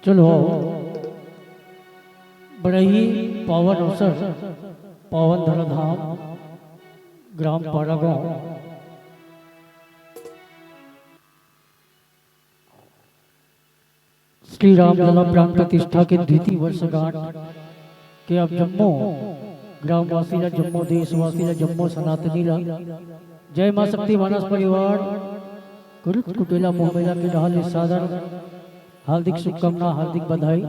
चलो बड़े ही पावन अवसर पावन धराधाम ग्राम पाड़ागांव श्री राम लला प्राण प्रतिष्ठा के द्वितीय वर्षगांठ के अब जम्मो ग्रामवासी जम्मो देशवासी जम्मो सनातनी जय मां शक्ति मानस परिवार कुरुत कुटेला मोहमेला के ढाल सादर हार्दिक शुभकामना हार्दिक बधाई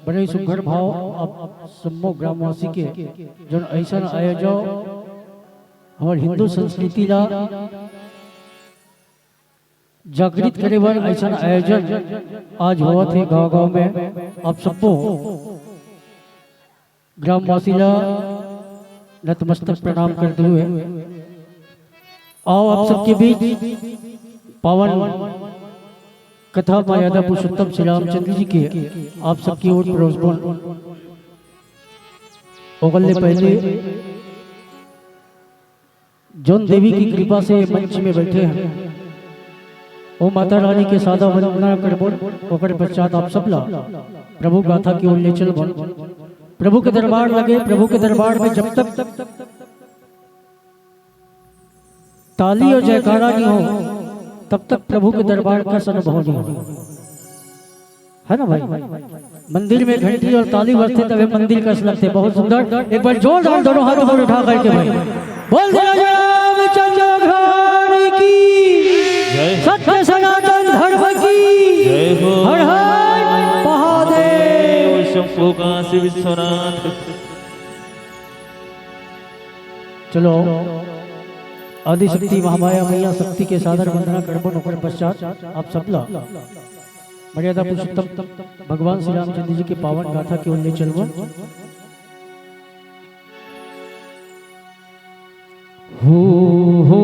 बड़े सुघड़ भाव अब सम्मो ग्रामवासी के जन ऐसा आयोजन हमारे हिंदू संस्कृति ला जागृत करे बर ऐसा आयोजन आज हुआ थे गांव गांव में आप सबको ग्रामवासी ला नतमस्तक प्रणाम करते हुए आओ आप सबके बीच पावन कथा मर्यादा पुरुषोत्तम श्री रामचंद्र जी के आप सबकी ओर प्रोत्साहन ओगल्ले पहले जौन देवी की कृपा से मंच में बैठे हैं ओ माता रानी के सादा वंदना कर पश्चात आप सबला प्रभु गाथा की ओर ले चल प्रभु के दरबार लगे। प्रभु के दरबार में जब तक ताली और जयकारा नहीं हो तब तक प्रभु के दरबार का अनुभव नहीं हो, है ना भाई। मंदिर में घंटी और ताली बजते तभी मंदिर का लगते बहुत सुंदर। एक बार जोरदार दोनों हाथों को उठा करके भाई बोल की सत्य सनातन धर्म की हर हर महादेव शंभो काशी विश्वनाथ। चलो आदिशक्ति महामाया मैया शक्ति के सादर वंदना करबन ओकर पश्चात आप सबला मर्यादा पुरुषोत्तम भगवान श्री रामचंद्र जी के पावन गाथा की ओर ले चलबो। हो हो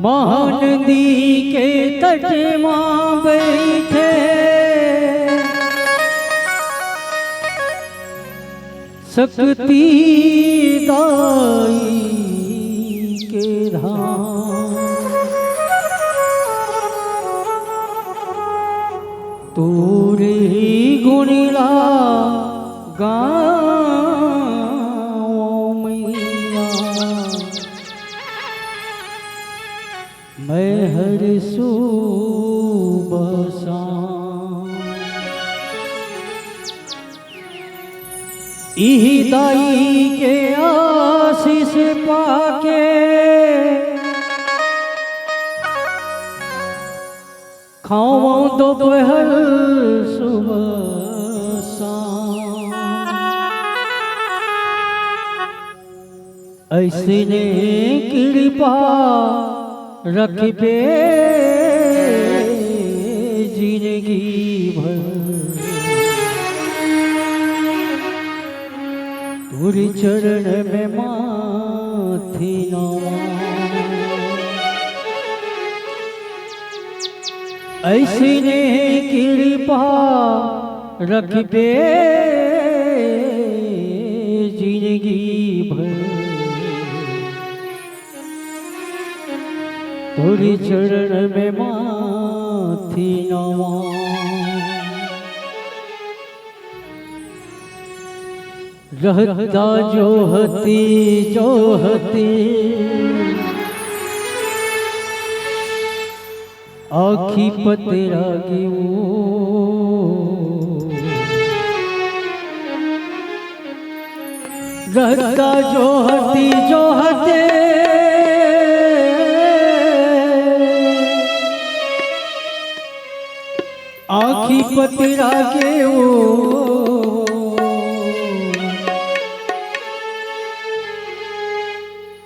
महानदी के तट मां बैठे शक्ति दाई के धाम तोरे गुणिला गाँव मैया मैं हर सुबह शाम इही दाई के आशीष पाके खाओ दोपहर सुबह शाम ऐसे ने कृपा रखबे जिंदगी भर तुरी चरण में माथी नवा ऐसी ने कृपा रखबे जिंदगी भर तुरी चरण में माथी नवा रहता जो हती आखी पतेरा गियो रहता जो हते आखी पतेरा गियो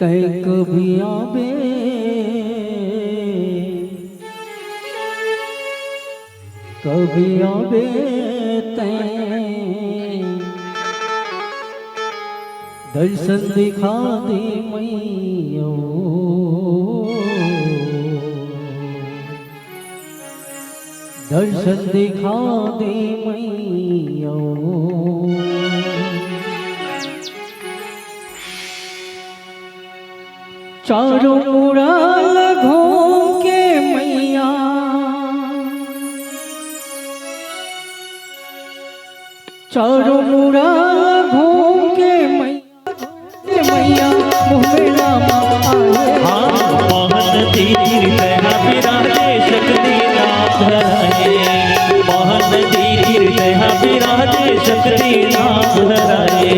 तय कभी आवे दर्शन दिखा दे मैया दर्शन दिखा दे मैया चारों मुराल घूम के मैया चारों मुराल घूम के मैया मुँह में रामा आए मोहन तीर तैना बिराजे शक्ति नाथ धराए मोहन तीर तैना बिराजे शक्ति नाथ धराए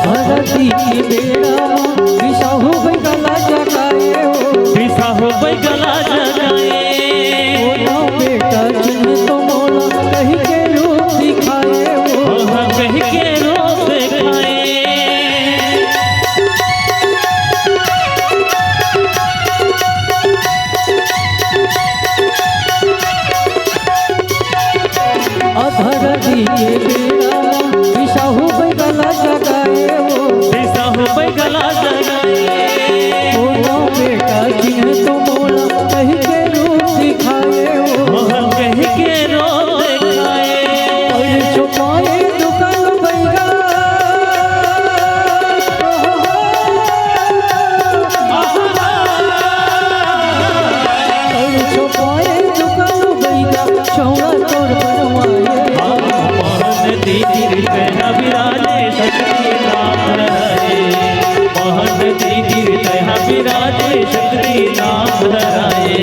धरती के बेड़ा विसाहु बैगला जगाए विसाहु बैगला जगाए बेटा जिन तो मोला कही के रूप दिखाए कही के रूप दिखाए धरती के बेड़ा विसाहु बैगला जगाए बैगला जगाए बेटा जिन तो मोला कही के रूप दिखाए कही के रूप दिखाए और छुपाए दुकान बैगा और छुपाए दुकान बैगा चौड़ा तोड़ बनवाए मोहन तीर तैना बिराजे शक्ति नाथ धराए मोहन तीर तैना बिराजे शक्ति नाथ धराए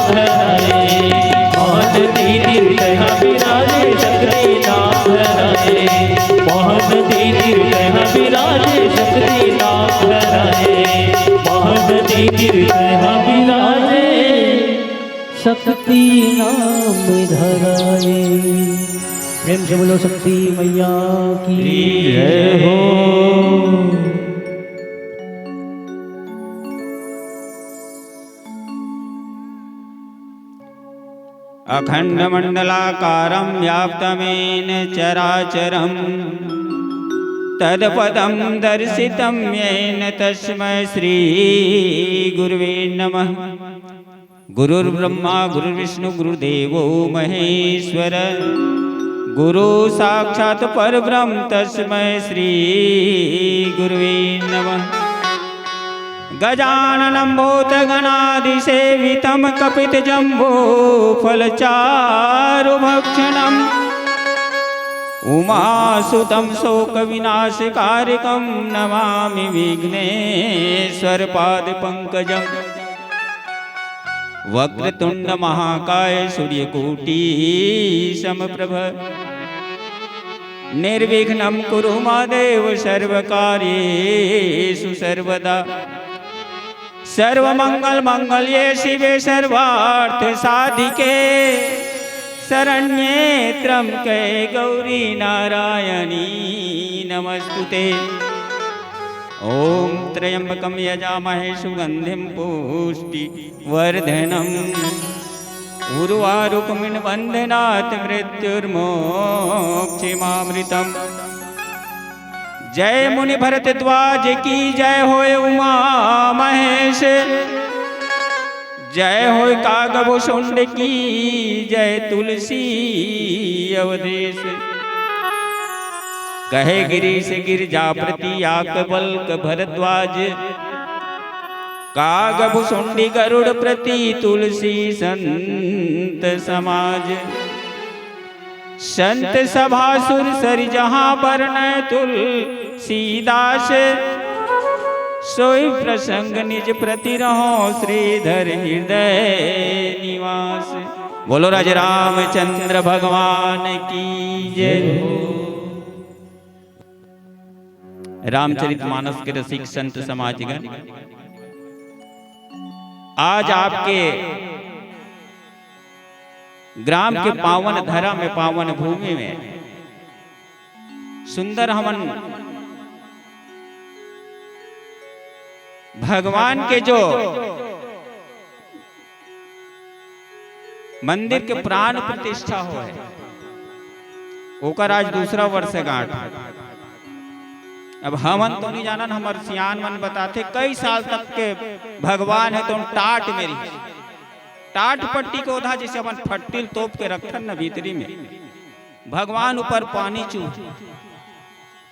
धराए मोहन दीदी हृदय विराजे शक्ति नाम धराए मोहन दीदी हृदय विराजे शक्ति नाम धराए मोहन दीदी हृदय विराजे शक्ति नाम धराए। प्रेम से बोलो शक्ति मैया की जय हो। अखण्डमण्डलाकारं व्याप्तमेन चराचरं तत्पदं दर्शितं येन तस्मै श्रीगुरुवे नमः। गुरुर्ब्रह्मा गुरुर्विष्णु गुरुदेवो महेश्वर गुरु साक्षात् परब्रह्म तस्मै श्रीगुरुवे नमः। गजाननं भूतगणादिसेवितं कपितजम्बूफलचारुभक्षणम् उमासुतं शोकविनाशकारिकं नमामि विघ्नेश्वरपादपङ्कजम्। वक्रतुण्डमहाकाय सूर्यकोटि समप्रभ निर्विघ्नं कुरु मदेव सर्वकार्येषु सर्वदा। सर्वमंगलमंगल्ये शिवे सर्वार्थ साधिके शरण्ये त्र्यंबके गौरी नारायणी नमस्तुते। ओम त्र्यंबकं यजामहे सुगंधिं पुष्टिवर्धनम् उर्वारुकमिव बन्धनात् मृत्युर्मोक्षमामृतम्। जय मुनि भरद्वाज की जय होय उमा महेश जय होय कागभूषुंड की जय तुलसी अवधेश। कहे गिरीश गिरजापति याकबल्क भरद्वाज कागभूषुंडी गरुड़ प्रति तुलसी संत समाज। संत सभा सुर सर जहाँ बरनय तुलसीदास सोई प्रसंग निज प्रति रहो श्रीधर हृदय निवास। बोलो राज रामचंद्र भगवान की जय। रामचरितमानस के रसिक संत समाजगण, आज आपके ग्राम के पावन धरा में पावन भूमि में सुंदर हमन भगवान के जो मंदिर के प्राण प्रतिष्ठा हो है ओकर आज दूसरा वर्षगांठ। अब हमन तो नहीं जानन, हमार सियान मन बताते कई साल तक के भगवान है तो टाट मेरी टाट पट्टी को ओधा जैसे अपन फट्टिल तोप के रखन न भीतरी में भगवान ऊपर पानी चू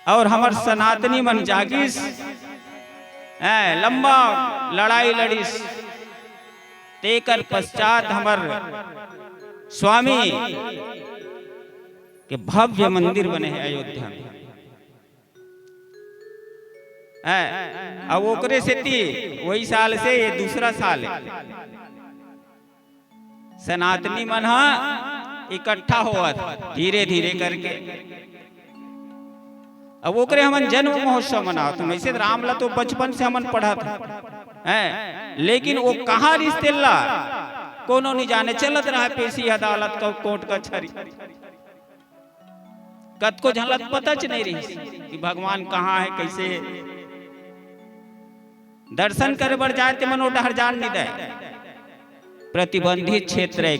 और हमार सनातनी मन जागिस लंबा लड़ाई लड़िस तेकर पश्चात हमार स्वामी के भव्य मंदिर बने हैं अयोध्या में। अब ओकरे से वही साल से ये दूसरा साल है सनातनी मन इकट्ठा हुआ धीरे धीरे करके। अब ओकरे हमन जन्म महोत्सव मनाओ तो वैसे रामला तो बचपन से हमन पढ़ा था लेकिन वो कहाँ रिश्ते ला कोनो नहीं जाने। चलत रहा पेशी अदालत का कोर्ट कचहरी कत को झलक पता च नहीं रही कि भगवान कहाँ है कैसे है। दर्शन करे बर जाते मन डहर जान नहीं दे प्रतिबंधित क्षेत्र है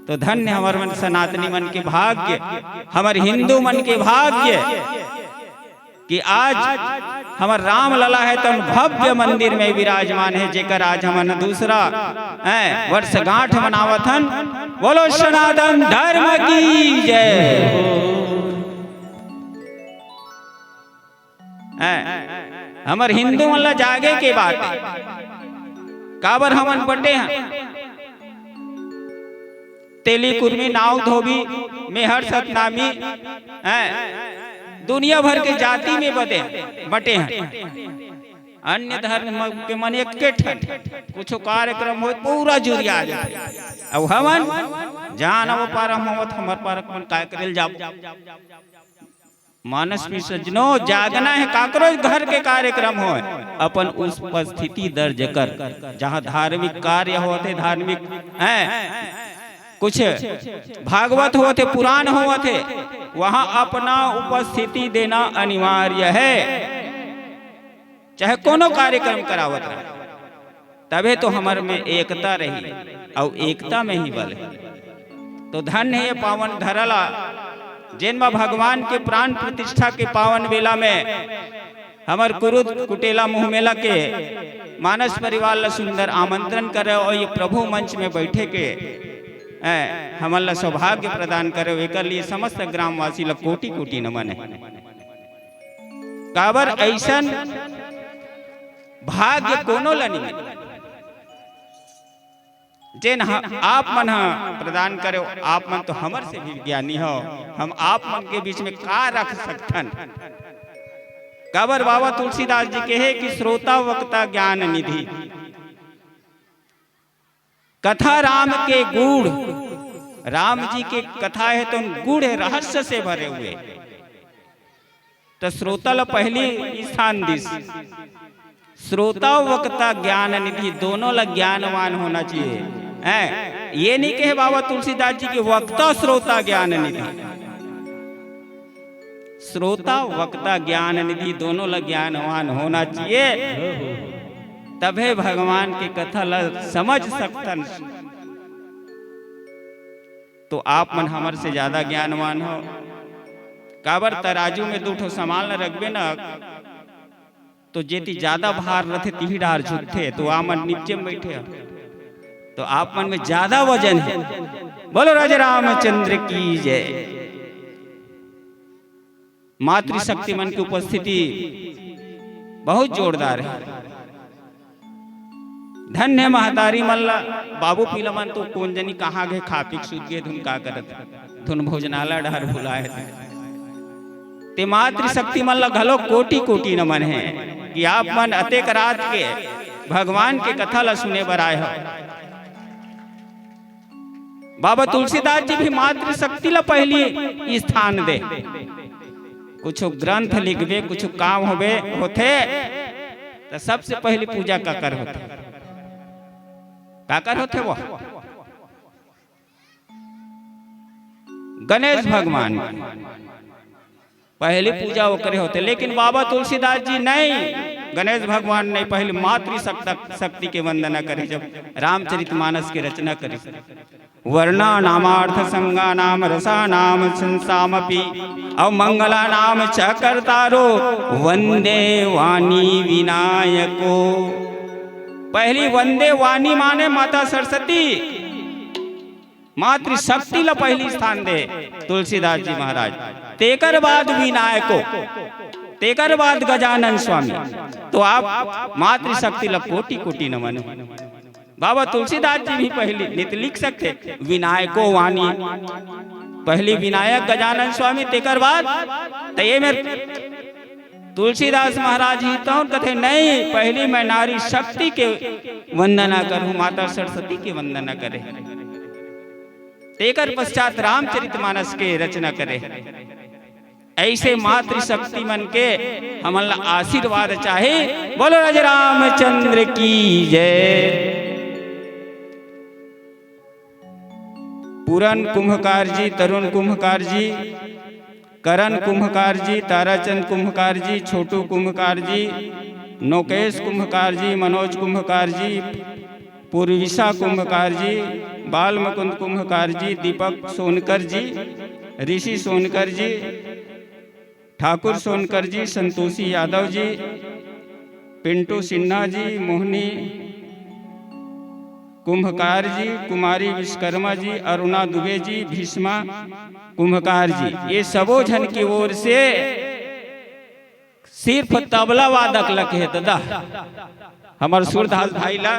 तो धन्य हमार मन सनातनी मन के भाग्य हमार हिंदू मन के भाग्य कि आज हमार राम लला है तो भव्य मंदिर में विराजमान है जेकर आज हमन दूसरा वर्षगांठ मनावत हन। बोलो सनातन धर्म की जय। हमार हिंदू मन ला जागे के बात काबर हमन बटे हैं तेली कुर्मी नाव धोबी मेहर सतनामी दुनिया भर के जाति में बटे हैं अन्य धर्म के मन एक ठन कुछ कार्यक्रम हो पूरा जुरिया जाए। अब हमन जान अब पारम होत हमर पारक मन काय करेल जाब मानस में सजनो जागना है काकरो घर के कार्यक्रम हो अपन उस उपस्थिति दर्ज कर जहाँ धार्मिक कार्य होते धार्मिक है कुछ भागवत होते पुराण होते वहाँ अपना उपस्थिति देना अनिवार्य है, चाहे कोनो कार्यक्रम करावत रहे, तबे तो हमारे में एकता रही और एकता में ही बल है। तो धन्य है ये पावन धरला जिनमें भगवान के प्राण प्रतिष्ठा के पावन बेला में हमार कुरुद कुटेला मुँह मेला के मानस परिवार ला सुंदर आमंत्रण करे और ये प्रभु मंच में बैठे के हमारा सौभाग्य प्रदान करे। एक लिए समस्त ग्रामवासी ला कोटि कोटि नमन है। काबर ऐसन भाग्य कोनो ला नहीं जेन आप मन प्रदान करो। आप मन तो हमर से भी ज्ञानी हो, हम आप मन के बीच में का रख सकथन। काबर बाबा तुलसीदास जी के है कि श्रोता वक्ता ज्ञान निधि कथा राम के गुड़, राम जी के कथा है तो गुड़ है रहस्य से भरे हुए। तो श्रोता ला पहली स्थान दिस, श्रोता वक्ता ज्ञान निधि दोनों ला ज्ञानवान होना चाहिए। ये नहीं कहे बाबा तुलसीदास जी के वक्ता श्रोता ज्ञान निधि, श्रोता वक्ता ज्ञान निधि दोनों ला ज्ञानवान होना चाहिए, तबे भगवान की कथा ला समझ सकतन। तो आप मन हमर से ज्यादा ज्ञानवान हो। काबर तराजू में दो ठो सामान रखबे ना तो जेती ज्यादा भार रहते तिही डार झुकते, तो आप मन नीचे में बैठे हो तो आप मन में ज्यादा वजन है। बोलो राजा रामचंद्र की जय। मातृशक्ति मन की उपस्थिति बहुत जोरदार है। धन्य महतारी मल्ला बाबू पीला मन तो कौन जनी कहाँ गए खा पी सूत गए धुन का करत धुन भोजनालय डहर भुलाए ते मातृशक्ति मल्ला घलो कोटि कोटि नमन है कि आप मन अतेक रात के भगवान के कथा ला सुने बर आए हो। बाबा तुलसीदास जी भी मातृशक्ति ला पहली स्थान दे। कुछ ग्रंथ लिखबे कुछ काम होबे होते तो सबसे पहली पूजा काकर होते, काकर होते वो गणेश भगवान पहली पूजा वो करे होते। लेकिन बाबा तुलसीदास जी नहीं, गणेश भगवान नहीं, पहले मातृशक्ति के वंदना करे। जब रामचरितमानस की रचना करे वर्णा नामार्थ संगा नाम रसा नाम संसामपि और मंगला नाम च कर्तारो वंदे वाणी विनायको। पहली वंदे वाणी माने माता सरस्वती, मातृशक्ति ला पहली स्थान दे तुलसीदास जी महाराज। तेकर बाद विनायको, तेकर बाद गजानन स्वामी। तो आप मातृशक्ति ला कोटि कोटि नमन। बाबा तुलसीदास जी भी पहली नित लिख सकते विनायको वाणी, पहली विनायक गजानन स्वामी तेकर बाद। तो ये मेरे तुलसीदास महाराज ही तो कथे नहीं, पहली मैं नारी शक्ति के वंदना करूं, माता सरस्वती की वंदना करे। तेकर पश्चात रामचरितमानस के रचना करे। ऐसे मातृशक्ति मन के हमला आशीर्वाद चाहे। बोलो राजा रामचंद्र की जय। पूरन कुंभकार जी, तरुण कुंभकार जी, करण कुंभकार जी, ताराचंद कुंभकार जी, छोटू कुंभकार जी, नोकेश कुंभकार जी, मनोज कुंभकार जी, पूर्विशा कुंभकार जी, बाल मुकुंद कुंभकार जी, दीपक सोनकर जी, ऋषि सोनकर जी, ठाकुर सोनकर जी, संतोषी यादव जी, पिंटू सिन्हा जी, मोहनी कुंभकार जी, कुमारी विश्वकर्मा जी, अरुणा दुबे जी, भीष्मा कुंभकार जी। ये सबो जन की ओर से सिर्फ तबला वादक लगे है दादा हमार सूरदास भाई ला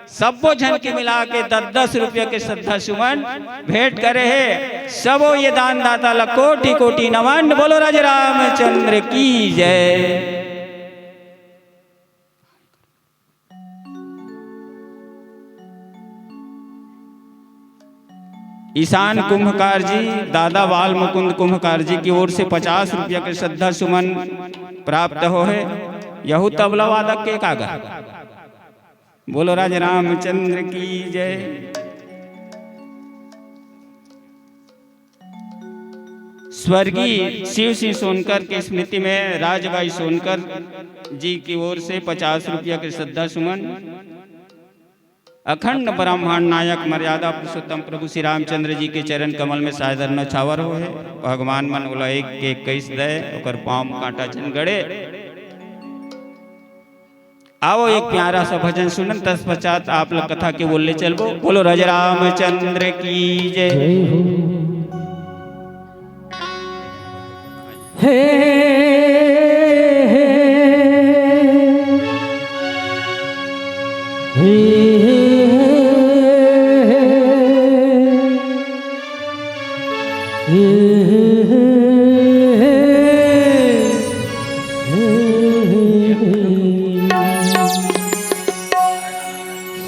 सबो जन के मिला के 10-10 रुपये के श्रद्धा सुमन भेंट करे है। सबो ये दान दाता ला कोटि कोटि नमन। बोलो राजा रामचंद्र की जय। ईशान कुंभकार जी, दादा बाल मुकुंद कुंभकार जी की ओर से 50 रुपया के श्रद्धा सुमन प्राप्त हो है। यहू तबला वादक के कागा। बोलो राज रामचंद्र की जय। स्वर्गीय शिव सिंह सोनकर की स्मृति में राजबाई सोनकर जी की ओर से 50 रुपया के श्रद्धा सुमन अखंड ब्रह्मांड नायक मर्यादा पुरुषोत्तम प्रभु श्री रामचंद्र जी के चरण कमल में सायदर न छावर हो है। भगवान मन बोला 1 के 21 दे ओकर पाँव में कांटा चन गड़े। आओ एक प्यारा सा भजन सुनन, तत्पश्चात आप लोग कथा के बोलने चलबो। बोलो राज रामचंद्र की जय। हे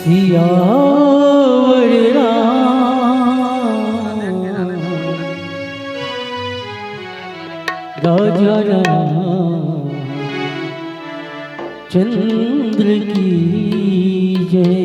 सियावर राजा चंद्र की जय।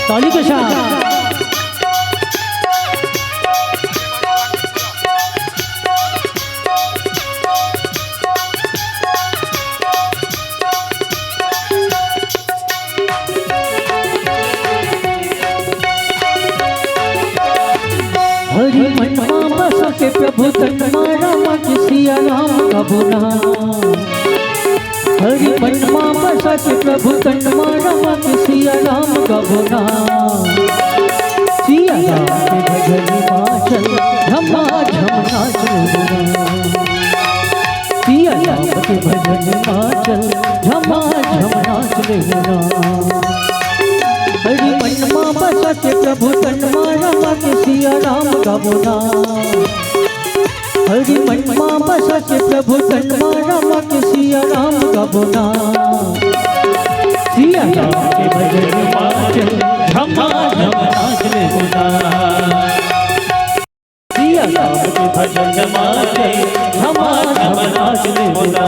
ताली के साथ हरि मनवा बस के प्रभु तन्मा राम सिया राम कबुना। हरि मनवा बस के प्रभु तन्मा राम सिया राम कबुना। सिया राम के भजन माचल झमा झम नाच लेना। सिया राम के भजन माचल झमा झम नाच लेना। हरि मनवा बस के प्रभु तन्मा राम सिया राम कबुना। हरि मनवा बस के प्रभु तन्मा राम सिया राम कबुना। सिया राम के भजन माचल झमा झम नाच लेना। सिया राम के भजन माचल झमा झम नाच लेना।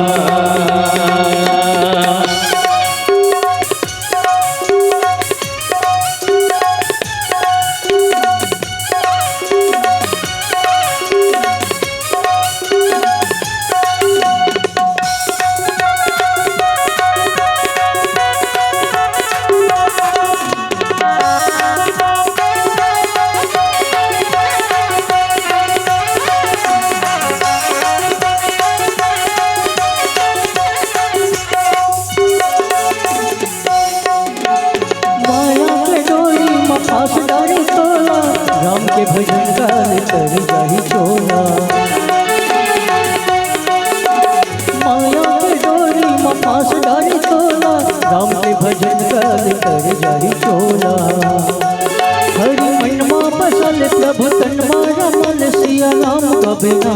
राम के भजन गाने कर जाही चोला। माया के डोरी में फांस डाली तोला। राम के भजन गाने कर जाही चोला। हरि मनवा बसल प्रभु तन्मा राम सिया राम कबुना।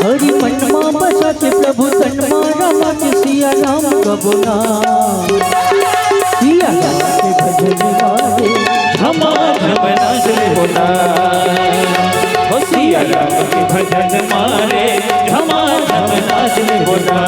हरि मनवा बसल प्रभु तन्मा राम सिया राम कबुना। सिया राम के भजन गाने झमा झम नाच लेना। हो सिया राम के भजन मारे झमा झम नाच लेना।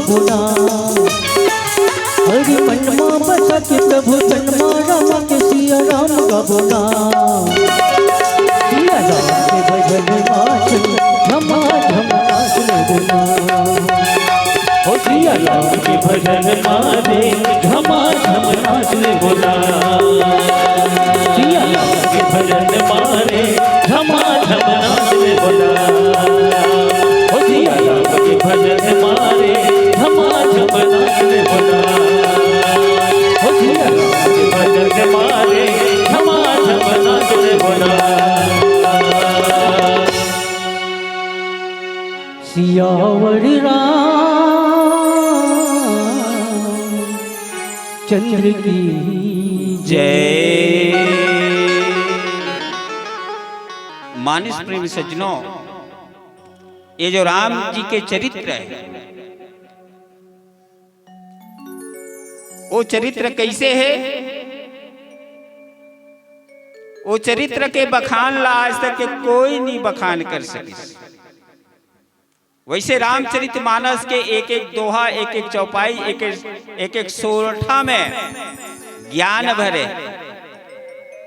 गबुना हरि मनमा बसा के प्रभु जन्मा रामा के सिया राम गबुना सिया राम के भजन माचल झमा झम नाचले गुना हो सिया राम के भजन मारे झमा झम नाचले बोला सिया राम के भजन मारे झमा झम नाचले बोला हो सिया राम के भजन मारे झमा झम नाचले बोला हो सिया राम के भजन मारे झमा झम नाचले बोला सियावर राम चंद्र की जय। मानस प्रेमी सज्जनों, ये जो राम जी के चरित्र है, वो चरित्र कैसे है? वो चरित्र के बखान ला आज तक के कोई नहीं बखान कर सके। वैसे रामचरित मानस के एक एक दोहा, एक एक चौपाई, एक एक सोरठा में ज्ञान भरे।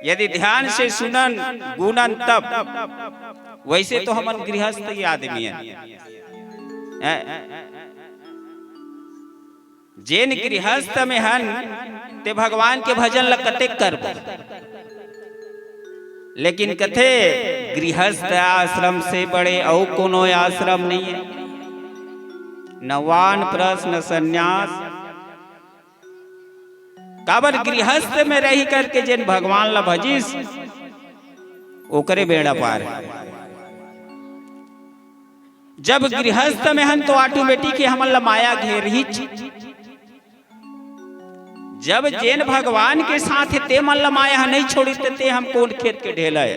यदि ध्यान से सुनन गुणन तब, वैसे तो हमन गृहस्थ ही आदमी हैं। जेन गृहस्थ में हन ते भगवान के भजन ल कतेक करबो, लेकिन कथे गृहस्थ आश्रम से बड़े और कोनो आश्रम नहीं है। नवान प्रश्न संन्यास काबर गृहस्थ में रही करके जिन भगवान ला भजिस ओकरे बेड़ा पार है। जब गृहस्थ में हन तो ऑटोमेटिक हमन ला माया घेर ही। जब जेन भगवान के साथ है ते मन ला माया नहीं छोड़ी ते हम कौन खेत के ढेला है।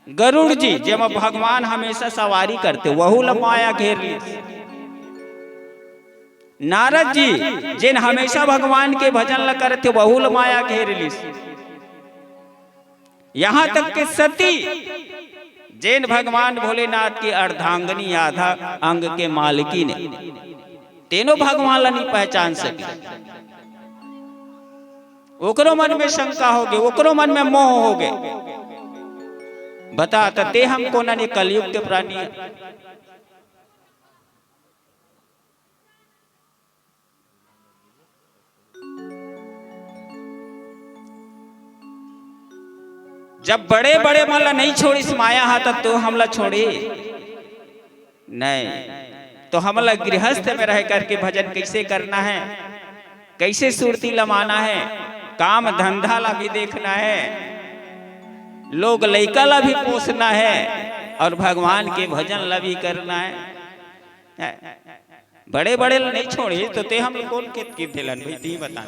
गरुड़ जी जब भगवान हमेशा सवारी करते वहू ला माया घेर लिए। नारद जी जिन हमेशा भगवान के भजन ला करते वहू ला माया घेर ली। यहाँ तक के सती जिन भगवान भोलेनाथ की अर्धांगनी आधा अंग के मालिकी ने तेनो भगवान ला नहीं पहचान सके। ओकरो मन में शंका हो गए, ओकरो मन में मोह हो गए। बता ते हम कोना ने कलयुग के प्राणी है। जब बड़े बड़े मन ला नहीं छोड़ी माया हा तो हमला छोड़ी नहीं, तो हमला गृहस्थ में रह करके भजन कैसे करना है, कैसे सुरती लमाना है, काम धंधा ला भी देखना है, लोग लइका ला भी पोसना है और भगवान के भजन ला भी करना है। बड़े बड़े ला नहीं छोड़ी तो ते हम कौन के दिलन भाई ती बता।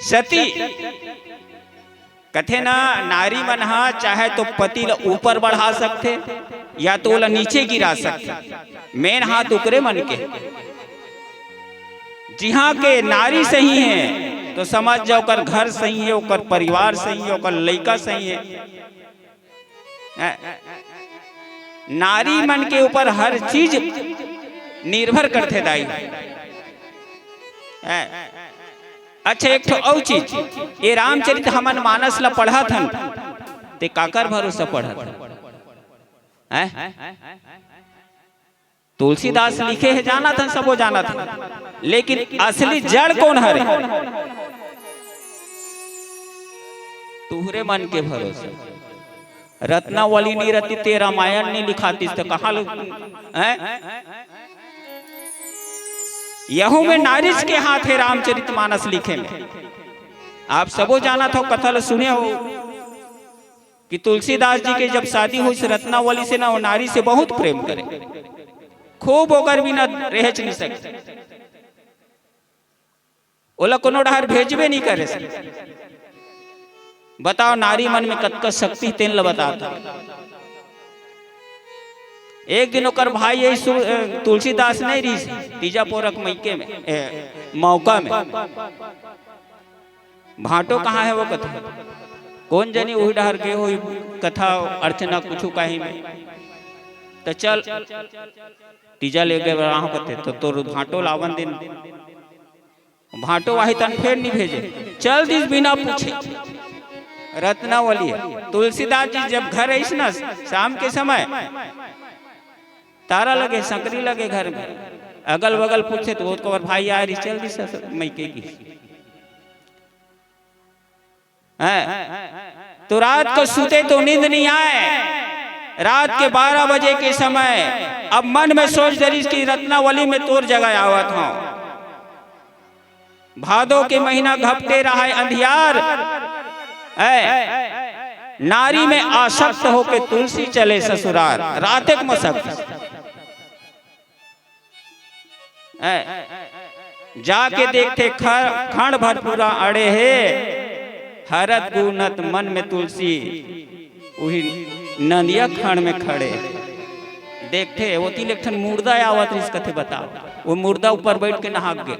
सती कथे ना नारी मन हा चाहे तो पति ला ऊपर बढ़ा सकते या तो ला नीचे गिरा सकते। मेन हाथ उकरे मन के। जी हाँ के नारी सही है तो समझ जाओ कर घर सही है, ओकर परिवार सही है, ओकर लइका सही है। नारी मन के ऊपर हर चीज निर्भर करते दाई। अच्छा एक तो और चीज, ये रामचरित हमन मानस ला पढ़ा थन ते काकर भरोसा पढ़ा था। तुलसीदास लिखे है जाना था, सबो जाना था, लेकिन असली जड़ कौन हरे? तुहरे मन के भरोसे। रत्नावली नहीं रहती ते रामायण नहीं लिखाती तो कहा यहू में नारिश के हाथ है रामचरित मानस लिखे में। आप सबो जाना था, कथा सुने हो कि तुलसीदास जी के जब शादी हुई रत्नावली से ना, वो नारी से बहुत प्रेम करे, खूब होकर भी ना रह नहीं सके, ओला कोनो डहर भेजबे नहीं करे। बताओ नारी मन में कतका शक्ति तेन ला बताता। एक दिन ओकर भाई यही तुलसीदास नहीं रही तीजा पोरक मईके में मौका में। भाटो कहाँ है वो कथा कौन जनी वही डहर के हो कथा अर्चना कुछ कहीं में तो चल तीजा ले गए वहाँ कते तो तोर भाटो लावन दिन भाटो वाही तन फेर नहीं भेजे चल दिस बिना पूछे रत्नावली तुलसीदास जी जब घर आई ना शाम के समय तारा लगे सकरी लगे घर में अगल बगल पूछे तो वो कवर भाई आ रही चल दिस मैके की तो रात को सोते तो नींद नहीं आए रात के 12 बजे के समय अब मन में सोच दरी की रत्नावली में तोर जगह आवत हूं भादो के महीना घपटे रहा है अंधियार नारी में आसक्त होके तुलसी चले ससुराल रात मसक जाके देखते खंड भर पूरा अड़े है हरत गुनत मन में तुलसी वही नदिया खंड में खड़े देखते वो तीन एक मुर्दा आवत इस कथे बताओ वो मुर्दा ऊपर बैठ के नहा गए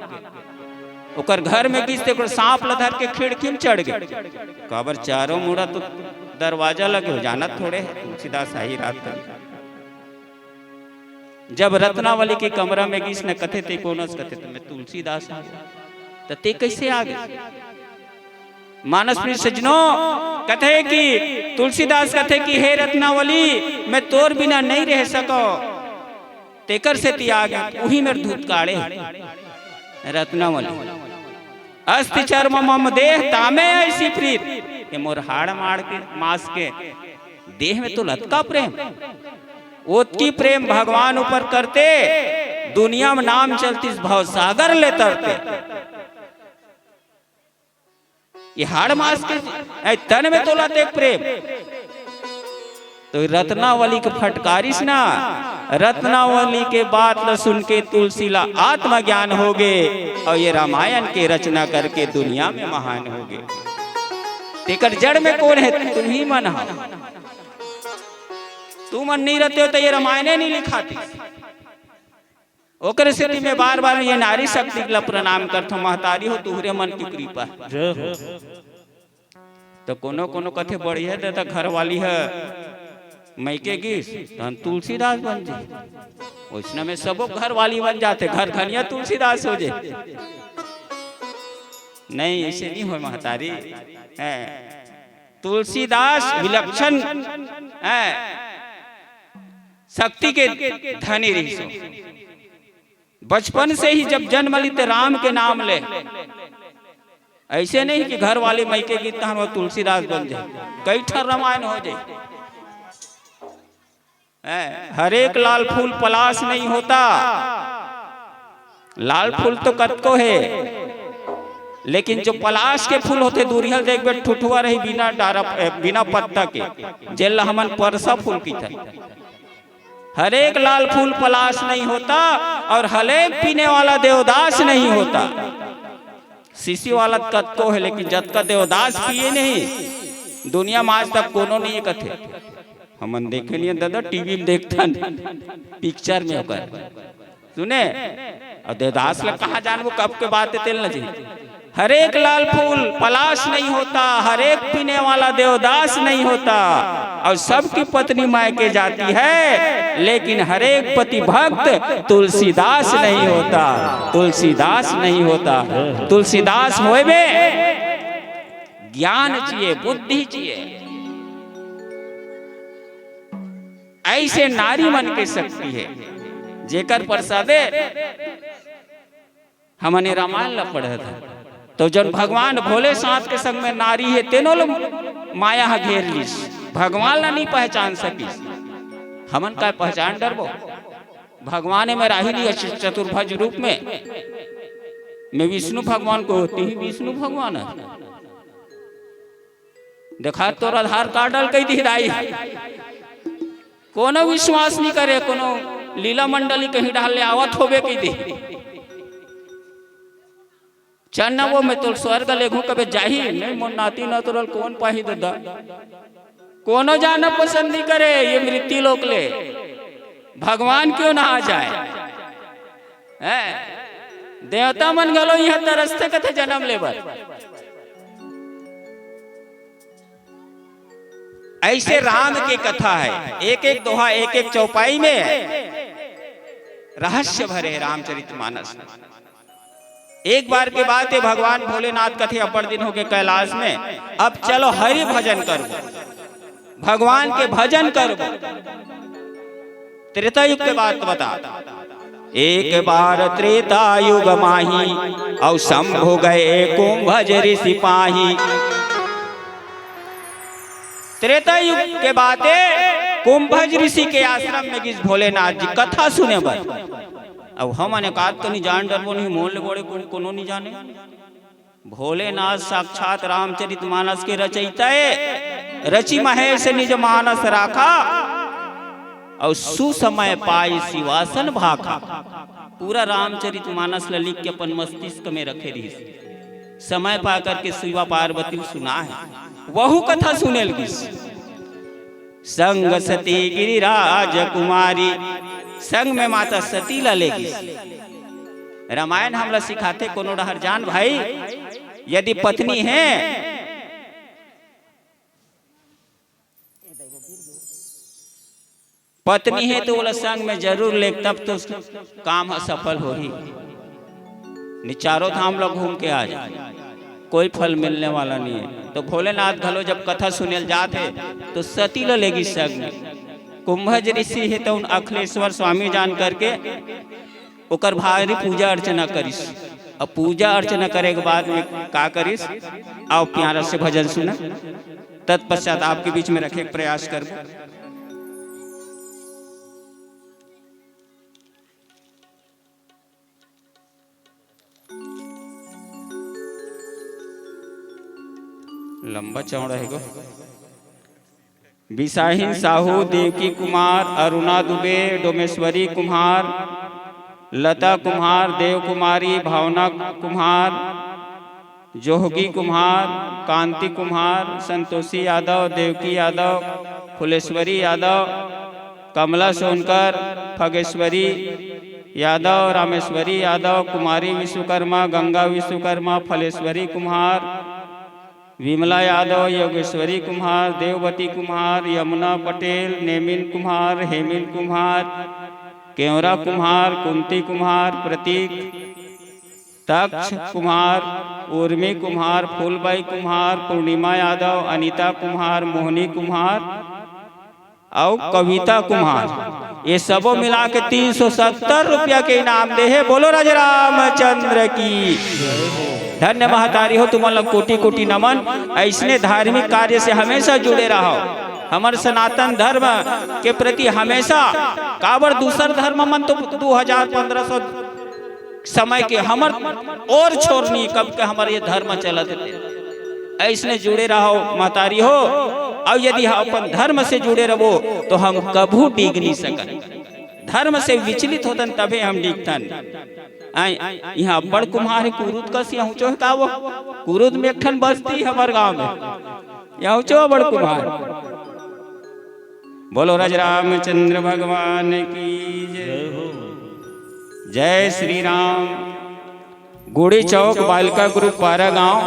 ओकर घर में किस सांप लधर के खिड़की में चढ़ गए काबर चारों मुड़ा तो दरवाजा लगे हो जाना थोड़े तुलसीदास आई रात तक जब रत्नावली के कमरा में किस ने कथे ते कोनस कथे तो मैं तुलसीदास तो ते कैसे आ गए मानस प्रिय सज्जनों कथे कि तुलसीदास कथे कि हे रत्नावली मैं तोर बिना नहीं रह सको तेकर से त्याग वही मेरे धूत काड़े रत्नावली अस्ति चर्म मम देह तामे ऐसी प्रीत ये मोर हाड़ माड़ के मास के देह में तो लतका प्रेम ओतकी प्रेम भगवान ऊपर करते दुनिया में नाम चलती भाव सागर ले तरते ये हाड़ मास के तन में तो लते प्रेम तो रत्नावली के फटकारिश ना रत्नावली के बात ल सुन के तुलसी ला आत्मज्ञान हो गए और ये रामायण के रचना करके दुनिया में महान हो गए तेकर जड़ में कौन है तुम ही मन हो तू मन नहीं रहते हो तो ये रामायण नहीं लिखाती ओकर स्थिति में बार बार ये नारी शक्ति के प्रणाम करथो महतारी हो तुहरे मन की कृपा तो कोनो कोनो कथे बढ़िया तो घर वाली है मैके गीस तो तुलसीदास बन जाए उसने में सबो घर वाली बन जाते घर घनिया तुलसीदास हो जाए नहीं ऐसे नहीं हो महतारी है तुलसीदास विलक्षण है शक्ति के धनी रही बचपन से ही जब जन्म ली राम के नाम ले ऐसे नहीं कि घर वाले मैके गीत वो तुलसीदास बन जाए कई ठर रामायण हो जाए हर एक लाल फूल पलाश नहीं होता लाल फूल तो कतको है लेकिन जो पलाश के फूल होते दूरियल देख बैठ ठुठुआ रही बिना डारा बिना पत्ता के जेल हमन परसा फूल की तरह हर एक लाल फूल पलाश नहीं होता और हर एक पीने वाला देवदास नहीं होता शीशी वाला कतको है लेकिन जत का देवदास पिए नहीं दुनिया में आज तक कोनो नहीं कथे हमन देखे नहीं दादा टीवी में देखता पिक्चर में होकर सुने और देवदास लग कहा जान वो कब के बात तेल न जी हर एक लाल फूल पलाश नहीं होता हर एक पीने वाला देवदास नहीं होता और सबकी पत्नी मायके जाती है लेकिन हर एक पति भक्त तुलसीदास नहीं होता तुलसीदास नहीं होता तुलसीदास होए बे ज्ञान चाहिए बुद्धि चाहिए ऐसे नारी मन के शक्ति है जेकर प्रसादे हमने रामायण ला पढ़ा था तो जब भगवान भोले साथ के संग में नारी है तेनो लोग माया घेर लीस भगवान ला नहीं पहचान सकी हमन का पहचान डरबो भगवान में राही लिया चतुर्भुज रूप में विष्णु भगवान को होती ही विष्णु भगवान है देखा तो आधार कार्ड डाल कई दी राई कोनो विश्वास नहीं करे कोनो लीला मंडली कहीं डाल ले आवत होबे की दी चन्ना वो मैं तो स्वर्ग लेघू कबे जाही नहीं मोन नाती न तोरल कौन पाही दादा कोनो जाना पसंद नहीं करे ये मृत्यु लोक ले भगवान क्यों ना आ जाए है देवता मन गलो यहाँ तरसते कथे जन्म लेबर ऐसे राम की कथा है, एक एक दोहा एक एक चौपाई में रहस्य भरे रामचरितमानस। एक बार की बात है, भगवान भोलेनाथ कथे अपर दिन हो गए कैलाश में, अब चलो हरि भजन करो, भगवान के भजन करो। त्रेता युग के बात बता, एक बार त्रेता युग माही और शंभु गए कुंभज ऋषि पाही। त्रेता युग के बातें कुंभज ऋषि के आश्रम में किस भोलेनाथ जी कथा सुने भाई। अब हम कहा तो नहीं जान डरबो नहीं मोल ले बोड़े कोनो नहीं जाने। भोलेनाथ साक्षात रामचरितमानस के रचयिता है, रचि महेश निज मानस राखा और सुसमय पाई शिवासन भाखा। पूरा रामचरितमानस लिख के अपन मस्तिष्क में रखे रही, समय पा करके शिवा पार्वती सुना है, वहु कथा सुने लगी। संग सती गिरिराज कुमारी, संग में माता सती ललेगी। रामायण हमला सिखाते कोनो डहर जान भाई, यदि पत्नी है तो बोला संग में जरूर ले, तब तो काम सफल हो ही। चारों धाम लोग घूम के आ जाए, कोई फल मिलने वाला नहीं है। तो भोलेनाथ घलो जब कथा सुने जाते तो सती लेगी संग में। कुंभज ऋषि है तो उन अखिलेश्वर स्वामी जान करके ओकर भारी पूजा अर्चना करिस। अब पूजा अर्चना करे के बाद में का करिस, आओ प्यारा से भजन सुना, तत्पश्चात आपके बीच में रखे प्रयास कर। लंबा चौड़ा है गो। बिसाहिन साहू, देवकी कुमार, अरुणा दुबे, डोमेश्वरी कुमार, लता कुमार, देव कुमारी, भावना कुमार, जोहगी कुमार, कांति कुमार, संतोषी यादव, देवकी यादव, फुलेश्वरी यादव, कमला सोनकर, फगेश्वरी यादव, रामेश्वरी यादव, कुमारी विश्वकर्मा, गंगा विश्वकर्मा, फलेश्वरी कुमार, विमला यादव, योगेश्वरी कुमार, देववती कुमार, यमुना पटेल, नेमिन कुमार, हेमिन कुमार, केवरा कुमार, कुंती कुमार, प्रतीक, तक्ष कुमार, उर्मी कुमार, फूलबाई कुमार, पूर्णिमा यादव, अनीता कुमार, मोहनी कुमार और कविता कुमार। ये सबो मिला के 370 रुपया के इनाम दे है। बोलो राजा रामचंद्र की धन्य महतारी हो, तुम लोग कोटि कोटि नमन। ऐसने धार्मिक कार्य से हमेशा जुड़े रहो, हमारे सनातन धर्म के प्रति हमेशा। काबर दूसर धर्म मन तो 2000-1500 समय के हमर और छोड़नी कब के हमारे ये धर्म चलत। ऐसने जुड़े रहो महतारी हो, और यदि अपन धर्म से जुड़े रहो तो हम कभू डिग नहीं सकन। धर्म से विचलित होतन तबे हम डिगतन। यहाँ बड़ कुम्हार कुरुद का सी ऊंचो का वो कुरुद में एक ठन बस्ती हमारे गांव में, यहाँ ऊंचो बड़ कुम्हार। बोलो राज रामचंद्र भगवान की जय हो। जय श्री राम। गुड़ी चौक बालिका ग्रुप पारा गांव,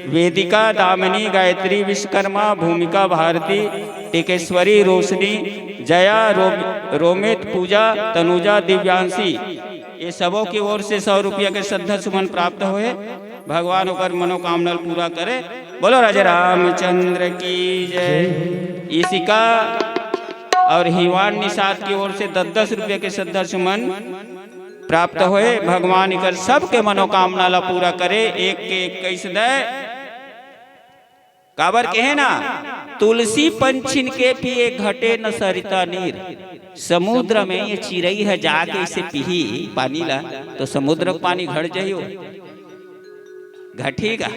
वेदिका दामिनी, गायत्री विश्वकर्मा, भूमिका भारती, टिकेश्वरी, रोशनी, जया, रोमित, पूजा, तनुजा, दिव्यांशी, ये सबों की ओर से 100 रुपया के श्रद्धा सुमन प्राप्त हुए। भगवान होकर मनोकामना पूरा करे। बोलो राजा रामचंद्र की जय। इसी का और हिवान निषाद की ओर से 10-10 रुपये के श्रद्धा सुमन प्राप्त हुए। भगवान कर सबके मनोकामना ला पूरा करे। एक के 21 दे काबर कहे ना, तुलसी पंछिन के पिए घटे न सरिता नीर। समुद्र में ये चिड़ई है जाके इसे पी पानी ला तो समुद्र का पानी घट जाइयो, घटेगा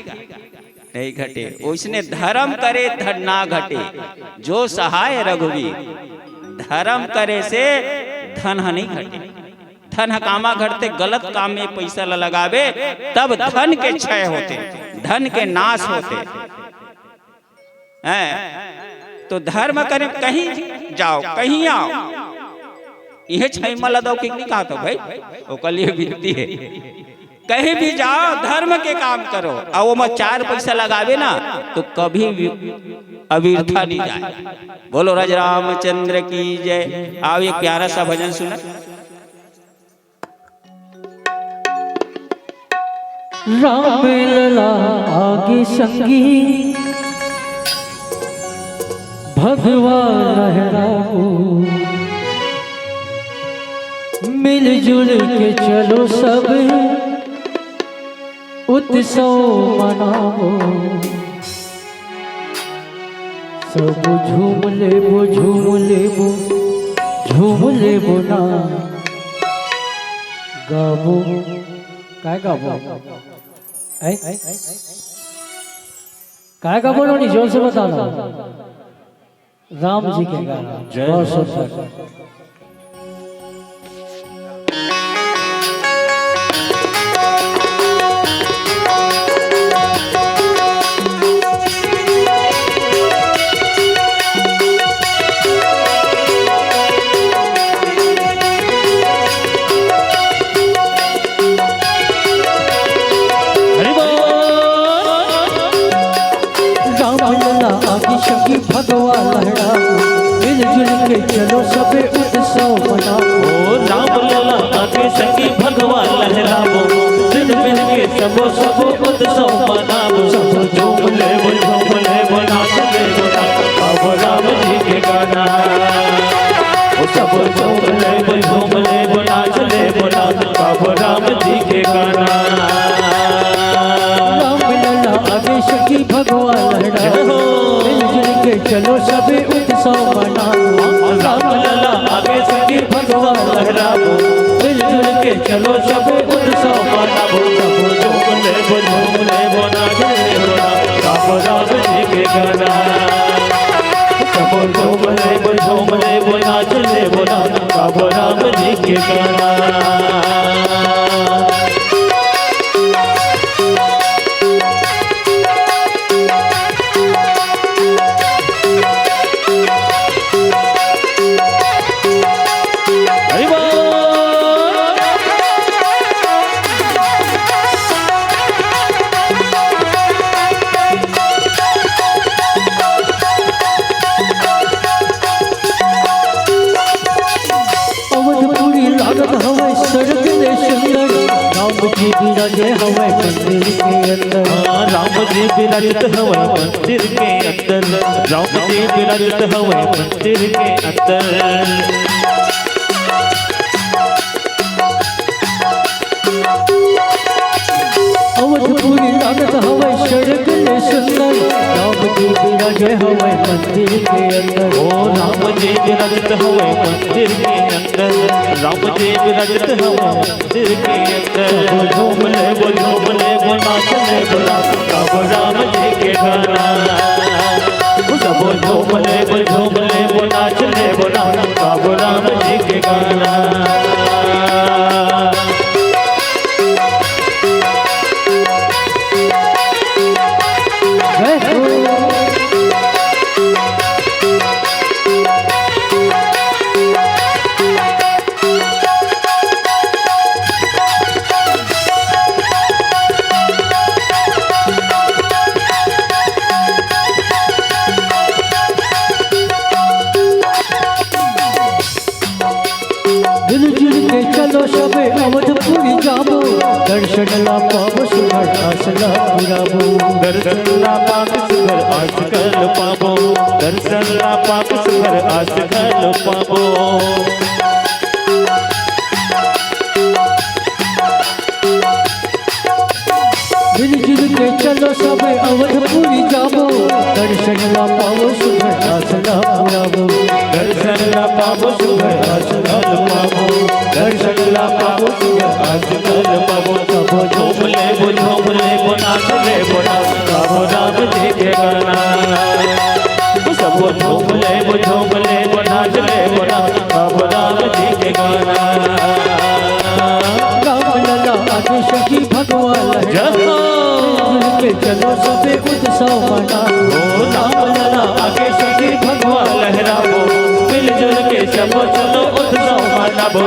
नहीं घटे। उसने धर्म करे धन ना घटे, जो सहाय रघुवीर। धर्म करे से धन नहीं घटे। धन कामा घटते, गलत काम में पैसा लगावे तब धन के क्षय होते, धन के नाश होते हैं। तो धर्म करे, कहीं जाओ कहीं आओ, यह छई मला दो कि नहीं कहा तो भाई ओकर लिए विनती है। कहीं भी जाओ धर्म के काम करो और वो में 4 पैसा लगावे ना तो कभी भी अविर्था नहीं जाए। बोलो राज रामचंद्र की जय। आओ एक प्यारा सा भजन सुना। राम लला आगे संगी भगवान लहराओ, मिलजुल के चलो सब उत्सव मनाओ। सब झूम लेबो झूम लेबो झूम लेबो ना गाबो। काय गाबो? काय गाबो नहीं जोर से बता दो। राम जी के गाना बहुत सुंदर। भगवान लहराओ, मिलजुल के चलो सबे उत्सव मनाओ। राम लला आगे संगी भगवान लहराओ, मिल के सबो सबो उत्सव मनाओ। सब झूम ले नाच ले अब राम जी के गाना। सब झूम ले नाच ले अब राम जी के गाना। राम लला आगे संगी भगवान लहराओ, चलो सभी उत्सव मनाओ। राम लला आगे संगी भगवान लहराओ, मिलजुल के चलो सभी उत्सव मनाओ। सब झूम ले नाच ले अब राम जी के गाना। सब झूम ले नाच ले अब राम जी के गाना। विराजे हवे मंदिर के अंदर। राम जी विराजित हवे मंदिर के अंदर। राम जी विराजित हवे मंदिर के अंदर। अवधपुरी लागत हवे सड़क ले सुंदर। राम जी विराजे हवे मंदिर के अंदर। ओ राम जी विराजित हवे मंदिर के अंदर। राम जी विराजित हवे मंदिर के अंदर। झूम ले नाच ले अब राम जी के गाना। सब झूम ले नाच ले अब राम जी के गाना। मिलजुल के चलो सबे अवधपुरी जाबो। दर्शन ला पाबो सुघर आसला पुराबो। दर्शन ला पाक सुघर आसकल पाबो। दर्शन ला पाक सुघर आसकल पाबो। मिलजुल के चलो सबे अवधपुरी जाबो। दर्शन ला पाबो सुघर आसला पुराबो। दर्शन ला पाबो सुघर आसकल पाबो। दर्शन ला पाबो सुघर आसकल पाबो। सब झूम ले नाच ले अब राम जी के गाना। सब झूम ले नाच ले अब राम जी के गाना। राम लला आगे सखी भगवान लहराओ, मिलजुल के चलो सबे उत्सव मनाओ। राम लला आगे सखी भगवान लहराओ, मिलजुल के सब चलो उत्सव मनाओ।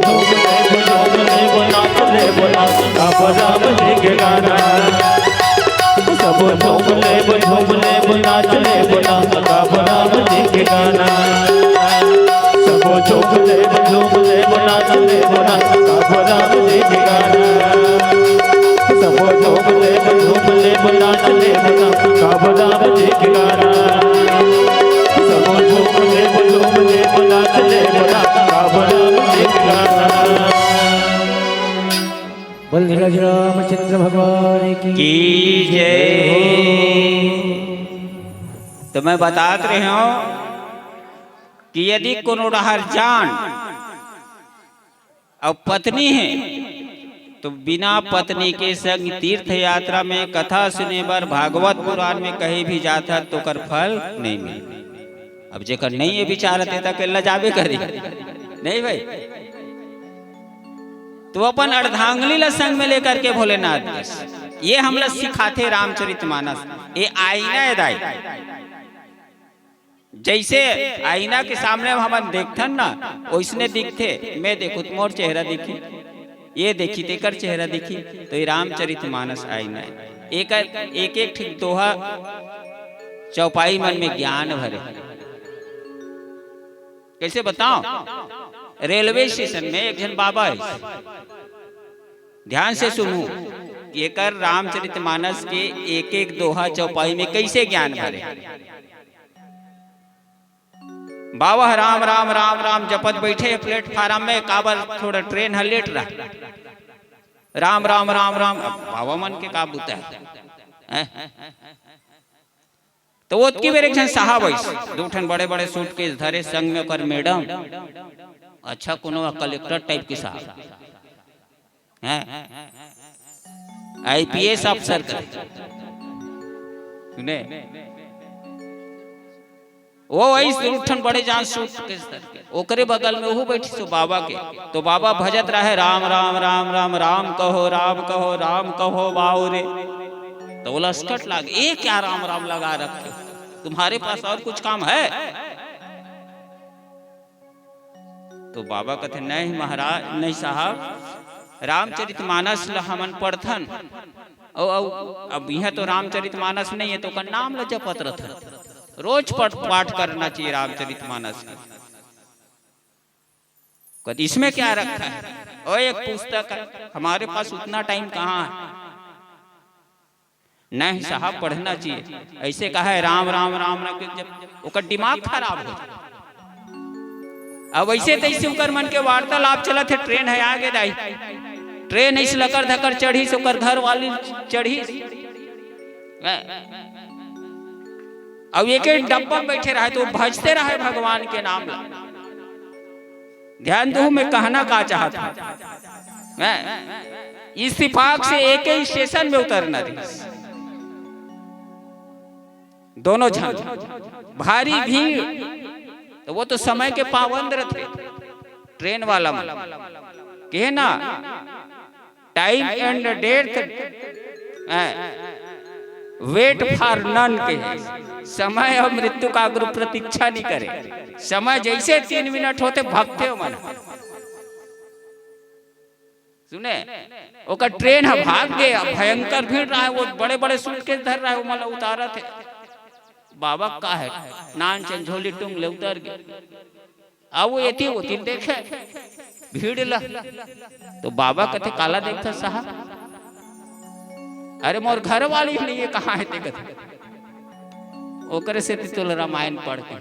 झूम ले नाच ले बोला गावो राम जी के गाना सब झूम ले नाच ले बोला गावो राम जी के गाना सब झूम ले नाच ले बोला गावो राम जी के गाना सब झूम ले नाच ले बोला गावो राम जी के गाना सब झूम ले नाच ले बोला गावो राम जी के गाना। बोल नीरज रामचंद्र भगवान की जय। तो मैं बतात रहे हूं कि यदि कोनो रहर जान और पत्नी है तो बिना पत्नी के संग तीर्थ यात्रा में कथा सुने पर भागवत पुराण में कहीं भी जाता तो कर फल नहीं मिले। अब जेकर नहीं है विचार देता के लजाबे करी नहीं भाई, तो अपन अर्धांगली ला संग में लेकर के भोलेनाथ ये हम लोग सिखाते रामचरितमानस। ये आईना है दाई, जैसे आईना के सामने हम देखथन ना वैसने दिखते। मैं देखू तो मोर चेहरा दिखी, ये देखी तेकर चेहरा दिखी, तो ये रामचरितमानस आईना है। एक एक ठीक दोहा चौपाई मन में ज्ञान भरे। कैसे बताओ, रेलवे स्टेशन में एक जन बाबा है, ध्यान से सुनू, ये कर रामचरितमानस के एक एक दोहा चौपाई में कैसे ज्ञान भरे। बाबा राम राम राम राम जपत बैठे प्लेटफार्म में, काबर थोड़ा ट्रेन है लेट रहा, राम राम राम राम बाबा मन के का बुता है। तो वो की बेर एक जन साहब दो ठन बड़े बड़े सूटकेस धरे, संग में कर मैडम, अच्छा कोनो कलेक्टर टाइप के साहब हैं, आईपीएस अफसर सुने वो वही उठन बड़े जान सूटकेस धरे, ओकरे बगल में वो बैठी सो बाबा के। तो बाबा भजत रहे राम राम राम राम राम कहो राम कहो राम कहो बाऊ रे। तो वो लस्कट लागे, ये क्या राम राम लगा रखे, तुम्हारे पास और कुछ काम है। तो बाबा कहते नहीं महाराज, नहीं साहब, रामचरितमानस ला हमन पढ़थन, अब यह तो रामचरितमानस नहीं है तो का नाम ला जपत रहथन, रोज पाठ करना चाहिए रामचरितमानस का। कहते इसमें क्या रखा है, और एक पुस्तक है, हमारे पास उतना टाइम कहाँ है। नहीं साहब पढ़ना चाहिए, ऐसे कहा है राम राम राम राम, जब ओकर दिमाग खराब हो। अब ऐसे तैसे उकर मन के वार्तालाप चला थे, ट्रेन है आगे दाई, ट्रेन ऐसे लकर धकर चढ़ी से ओकर घर वाली चढ़ी, अब एक डब्बा में बैठे रहे तो भजते रहे भगवान के नाम ला। ध्यान दो मैं कहना का चाहता, इत्तेफाक से एक ही स्टेशन में उतरना थी, दोनों जन भारी भीड़, तो वो तो समय के पाबंद रहते ट्रेन वाला मन के ना, time and date wait for none के, समय और मृत्यु का गुरु प्रतीक्षा नहीं करे। समय जैसे 3 मिनट होते भगते हो मन, सुने ओका ट्रेन है भाग गया, भयंकर भीड़ रहा है, वो बड़े बड़े सूटकेस धर रहा है, वो मतलब उतारा थे। बाबा का है नान चंझोली टूंग ले उतर गए, अब वो एती होती देखे भीड़ ला। तो बाबा कहते काला देखता साहब, अरे मोर घर वाली नहीं है कहाँ है, देखते ओकरे से तो रामायण पढ़ के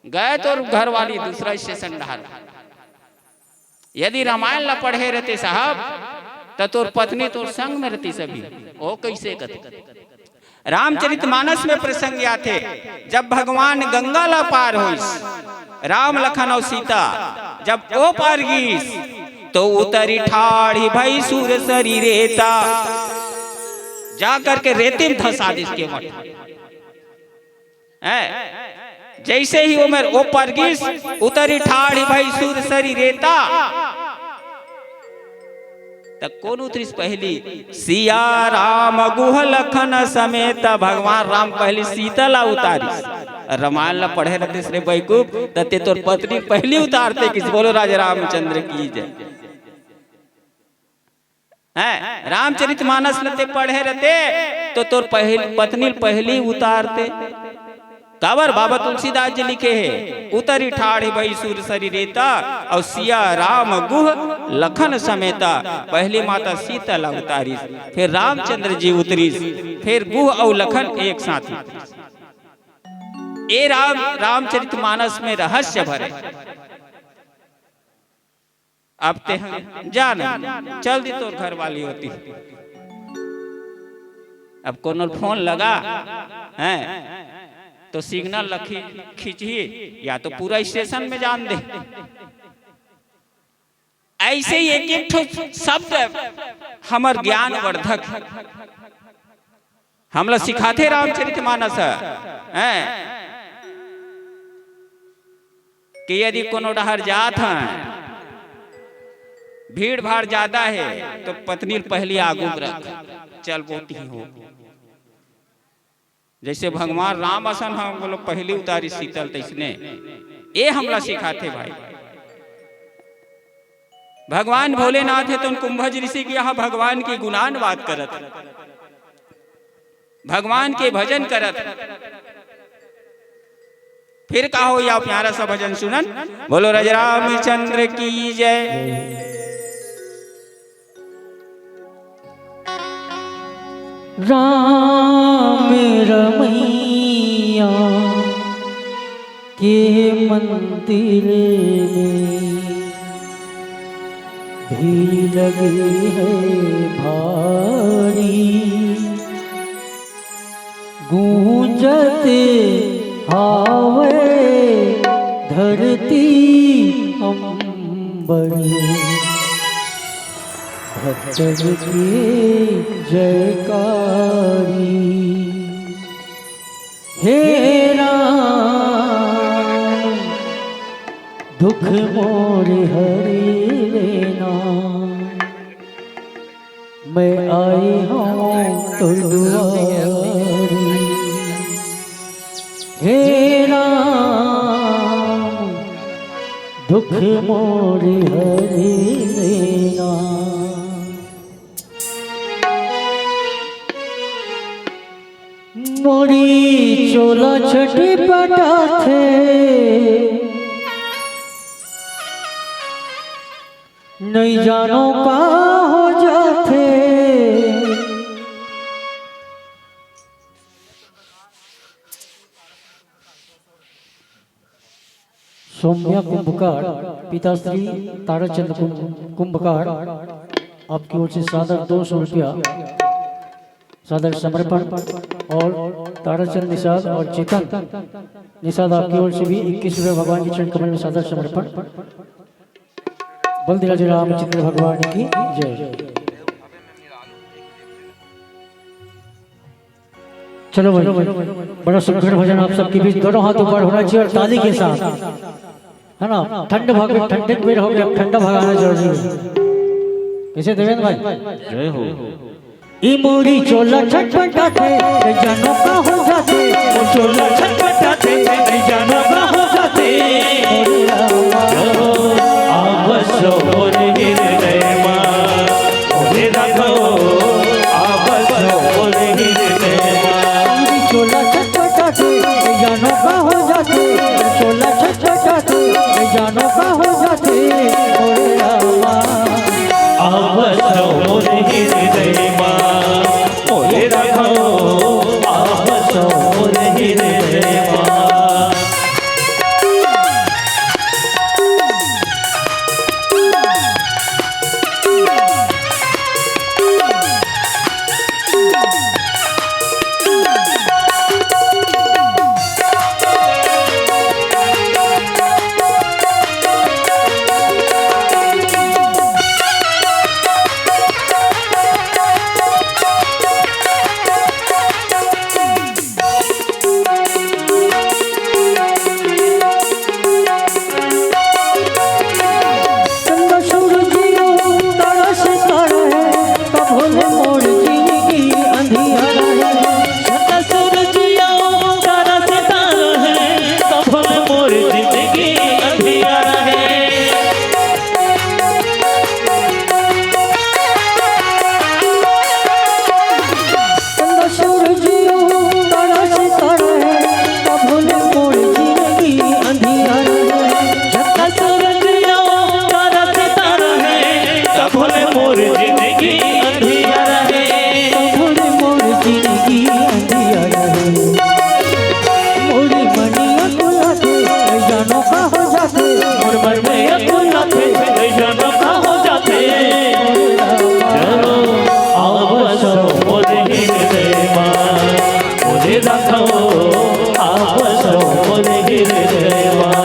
गए, तो घर वाली दूसरा स्टेशन डाल। यदि रामायण ला पढ़े रहते साहब तो तोर पत्नी तोर संग में रहती सभी, वो कैसे कहते। रामचरितमानस में प्रसंग आते, जब भगवान गंगा ला पार हुई, राम लखन और सीता जब ओ पार गईस, तो उतरी ठाड़ी भाई सूर सरी रेता, जाकर के रेती में धंसा दी इसके मठ। जैसे ही उमर ओ पार गईस, उतरी ठाड़ी भाई सूर सरी रेता, तक कौन उतरी पहली, सिया राम गुह लखन समेत, भगवान राम पहली सीता ला उतारी। रामायण ला पढ़े रहते श्री बैकूफ, तते तोर पत्नी पहली उतारते किस, बोलो राजा रामचंद्र की जय। है रामचरितमानस लते पढ़े रहते तो तोर पत्नी पहली उतारते काबर बाबा तुलसीदास जी लिखे है उतरी ठाढ़ भई सूर सरी रेता और सिया राम गुह लखन समेता। पहली माता सीता अवतारी, फिर रामचंद्र जी उतरी, फिर गुह और लखन एक साथ। ये रामचरितमानस में रहस्य भरे। अब ते जाना चल दी तोर घर वाली होती। अब कोनो फोन लगा है तो सिग्नल खींचिए या तो पूरा स्टेशन में जान दे। ऐसे ही एक शब्द हमर ज्ञान वर्धक हम लोग सिखाते रामचरितमानस है कि यदि कोनो डहर जात है भीड़ भाड़ ज्यादा है तो पत्नी पहली आगू रख चल बोती हो। जैसे भगवान राम असन हम बोलो पहली उतारी शीतल तैसने ये हमला सिखाते भाई। भगवान भोलेनाथ है तो उन कुंभज ऋषि की यहाँ भगवान की गुणान बात करत, भगवान के भजन करत। फिर कहो या प्यारा सा भजन सुनन। बोलो राज रामचंद्र की जय। राम रमैया के मंदिर में भीड़ लगी है भारी, गूंजते हावे धरती अंबरी, भक्तन की जयकारी। हे राम दुख मोर हरि लेना, मैं आई हूँ तो दुआरी। हे राम दुख मोर हरि लेना। मोरी चोला छठी पटा थे, नहीं जानो का हो जाते। सौम्या कुंभकार पिताश्री ताराचंद कुंभकार आपकी ओर से सादर 200 रुपया सादर समर्पण। और ताराचंद निषाद और चेतन निषाद आपकी ओर से भी 21 रुपये भगवान के चरण कमल में सादर समर्पण। बलदिराज रामचंद्र भगवान की जय। चलो भाई बड़ा सुंदर भजन आप सबके बीच दोनों हाथ ऊपर होना चाहिए और ताली के साथ, है ना। ठंड भाग ठंडे बेर हो गया, ठंडा भगाना जरूरी है। कैसे देवेंद्र भाई जय हो। ई मोरी चोला छटपटाते जानो का हो जाते, चोला छटपटाते जानो का हो जाते। आवसो मोर हृदय मां मोरे राखो, आवसो मोर हृदय मां। चोला छटपटाते जानो का हो जाते, चोला छटपटाते जानो का हो जाते। आवसो मोर हृदय मां मोरे राखो, आवसो मोर हृदय मां। जय माँ।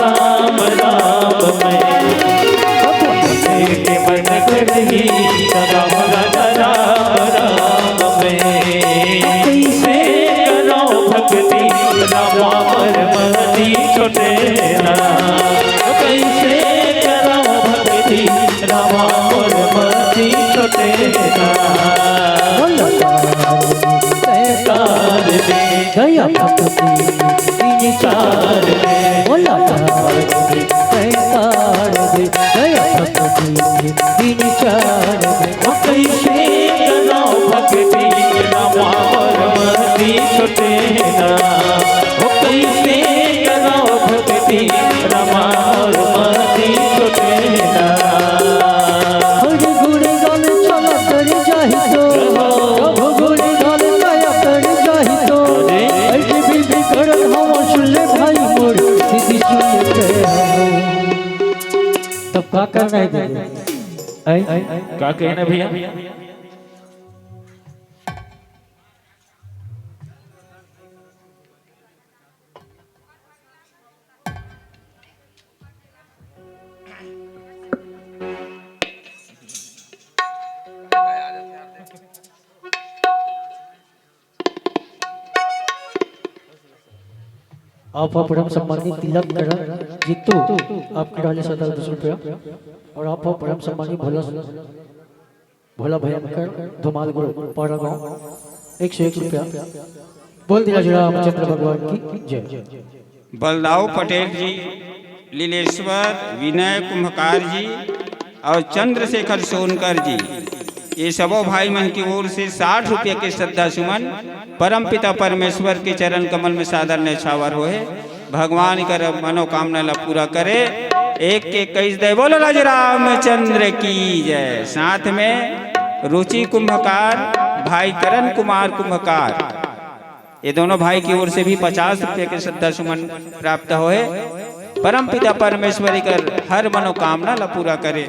राम राम में चार दे बोला पैतार दे दया भक्ति के दिन चार दे ओ कैसे करो भक्ति रमा परमति छुटे ना ओ कैसे करो भक्ति रमा परमति छुटे ना हर गुण गान चला कर जाहि तो प्रभु गुण गान गाया कर जाहि तो ऐसे बिल करत हम सुनले भाई मोर सीधी सुन के तब का करना है का कहना भैया आप परम सम्मानित तिलक करण जीतू आपके डाले 10 रुपया और आप परम सम्मानित भोला भयंकर धुमाल गुरु पारा गाँव 101 रुपया बोल दिया जरा रामचंद्र भगवान की जय। बलदाऊ पटेल जी, लीलेश्वर विनय कुंभकार जी और चंद्रशेखर सोनकर जी, ये सबों भाई मन की ओर से 60 रुपये के श्रद्धा सुमन परमपिता परमेश्वर के चरण कमल में सादर न्यौछावर होए। भगवान कर मनोकामना ला पूरा करे। एक के 21 दे बोलो राजा रामचंद्र की जय। साथ में रुचि कुंभकार, भाई करण कुमार कुंभकार, ये दोनों भाई की ओर से भी 50 रुपये के श्रद्धा सुमन प्राप्त होए। परमपिता परमेश्वरी कर हर मनोकामना ला पूरा करे।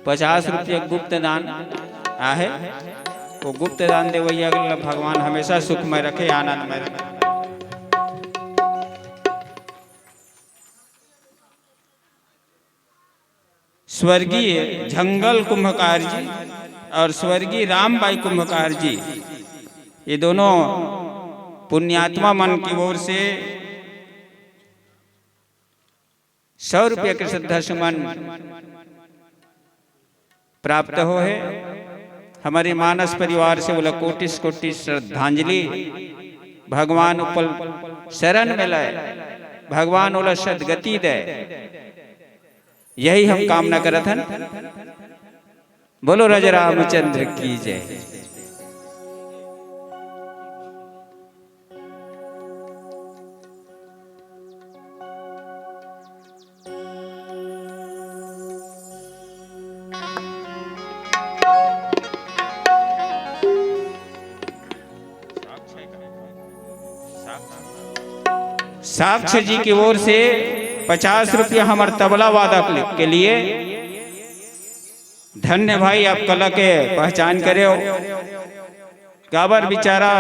50 रुपये गुप्त दान आहे, वो गुप्त दान देवैया भगवान हमेशा सुखमय रखे, आनंदमय रखे। स्वर्गीय झंगल कुंभकार जी और स्वर्गीय रामबाई कुंभकार जी, ये दोनों पुण्यात्मा मन की ओर से 100 रुपये के श्रद्धा सुमन प्राप्त हो है। हमारे मानस परिवार से बोला कोटिस कोटिस श्रद्धांजलि। भगवान उपल शरण में लय, भगवान बोला सदगति दे, यही हम कामना करत हन। बोलो राजा रामचंद्र की जय। साक्ष्य जी की ओर से 50 रुपया हमारे तबला वादक के लिए। धन्य भाई, आप कला के पहचान करे हो। काबर बेचारा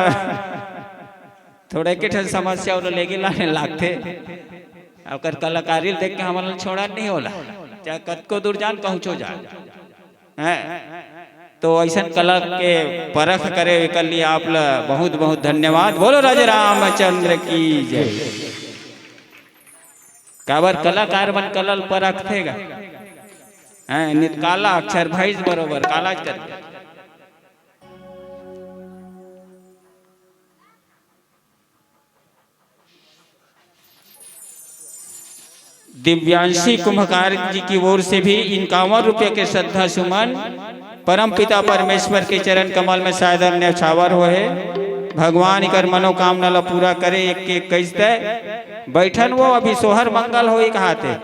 थोड़े के ठन समस्या और लेके लाने लागते, अगर कलाकारी देख के हमारा छोड़ा नहीं होला, चाहे कद को दूर जान पहुंचो जाए। तो ऐसा कला के परख करे कर लिए आप बहुत बहुत धन्यवाद। बोलो राजा रामचंद्र की जय। काबर कलाकार बन कलल परख थेगा, नित काला अक्षर भाई बरोबर काला कर। दिव्यांशी कुंभकार जी की ओर से भी 51 रुपये के श्रद्धा सुमन परम पिता परमेश्वर के चरण कमल में सादर न्यौछावर हो है। भगवान कर मनोकामना ला पूरा करे। एक के 21 दे बैठन वो अभी सोहर मंगल हो कहा थे।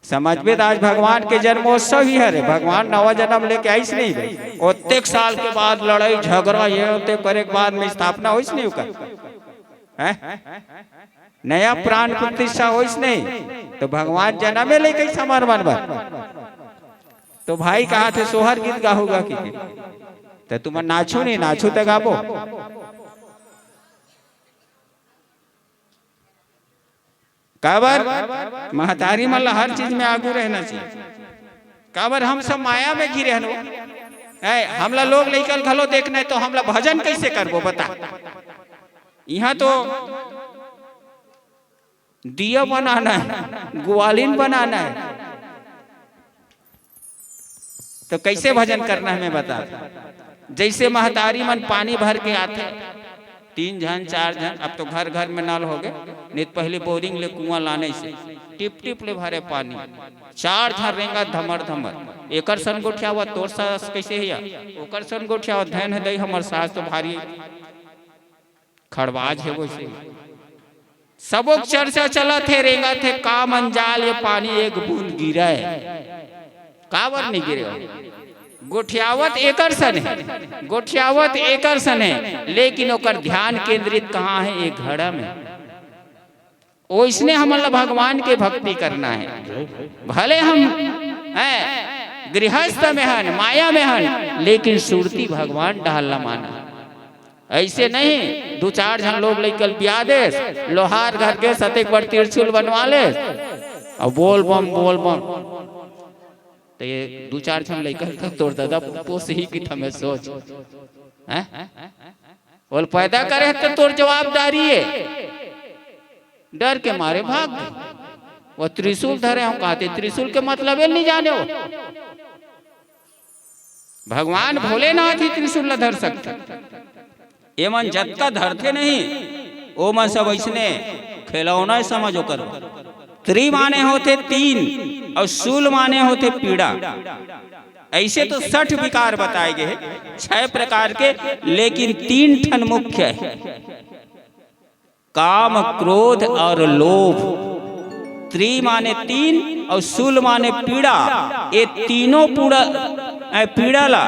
समझ में आज भगवान के जन्मोत्सव ही है। भगवान नवा जन्म लेके आईस नहीं भाई, ओतेक साल के बाद लड़ाई झगड़ा ये होते करे के बाद में स्थापना होइस नहीं कर, नया प्राण प्रतिष्ठा होइस नहीं। तो भगवान जन्म ले कई समर मन तो भाई कहा थे सोहर गीत गाओगा कि तो तुम नाचो नहीं, नाचो तो गाबो। काबर महतारी मल्ला हर चीज में आगू रहना चाहिए। काबर हम सब माया में घिरे हनो, हमला लोग लेकर घलो देखना तो हमला भजन कैसे करबो बता। यहाँ तो दिया बनाना है, ग्वालिन बनाना है, तो कैसे भजन करना है मैं बता। जैसे महतारी मन पानी भर के आते 3 जन 4 जन, अब तो घर घर में नल हो गए, नहीं तो पहले बोरिंग ले कुआं लाने से टिप टिप ले भरे पानी, 4 जन रेंगा धमर धमर। एकर सन गोठियावा तोर सास कैसे है, ओकर सन गोठियावा धैन है दई हमर सास तो भारी खड़बाज है। वैसे सबों चर्चा चला थे, रेंगा थे का मंजाल ये पानी एक बूंद गिरा है, कावर नहीं गिरे हो। गोठियावत एकर सन है, गोठियावत एकर सन है, लेकिन ओकर ध्यान केंद्रित कहाँ है, एक घड़ा में। ओइसने हमला भगवान के भक्ति करना है। भले हम हैं गृहस्थ में हन, माया में हन, लेकिन सुरती भगवान डालना माना। ऐसे नहीं 2-4 जन लोग लेकर ब्याह दे, लोहार घर के सतेक बड़ त्रिशूल बनवा ले और बोल बम तो ये 2-4 जन लेकर तोड़ दादा पोस ही की थमे सोच हैं, बोल पैदा करे तो तोर जवाबदारी है। डर के मारे भाग वो त्रिशूल धरे हम कहते, त्रिशूल के मतलब नहीं जाने हो। भगवान भोलेनाथ ही त्रिशूल धर सकते, एमन जत्का धरते नहीं ओ मन सब ऐसने खिलौना समझो कर। त्रि माने होते 3 और शूल माने होते पीड़ा। ऐसे तो 60 विकार बताए गए 6 प्रकार के, लेकिन 3 ठन मुख्य है, काम क्रोध और लोभ। त्रि माने 3 और शूल माने पीड़ा, ये तीनों पीड़ा ला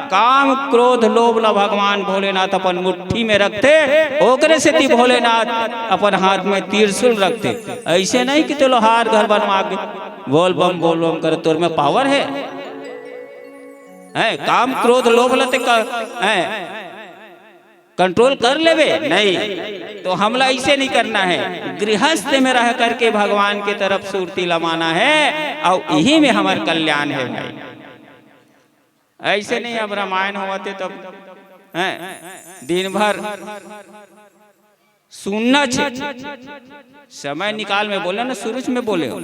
काम क्रोध लोभ ला भगवान भोलेनाथ अपन मुट्ठी में रखते, ओकरे से ती भोलेनाथ अपन हाथ में त्रिशूल रखते। ऐसे नहीं कि तो लोहार घर बनवा के बोल बम कर तोर में पावर है, काम क्रोध लोभ लते कंट्रोल कर लेवे नहीं, तो हमला ऐसे नहीं करना है। गृहस्थ में रह करके भगवान के तरफ सुरती लमाना है, और यही में हमार कल्याण है भाई। ऐसे नहीं अब रामायण होते तब दिन भर सुनना चाहिए, समय निकाल में बोले ना, सूरज में बोले हो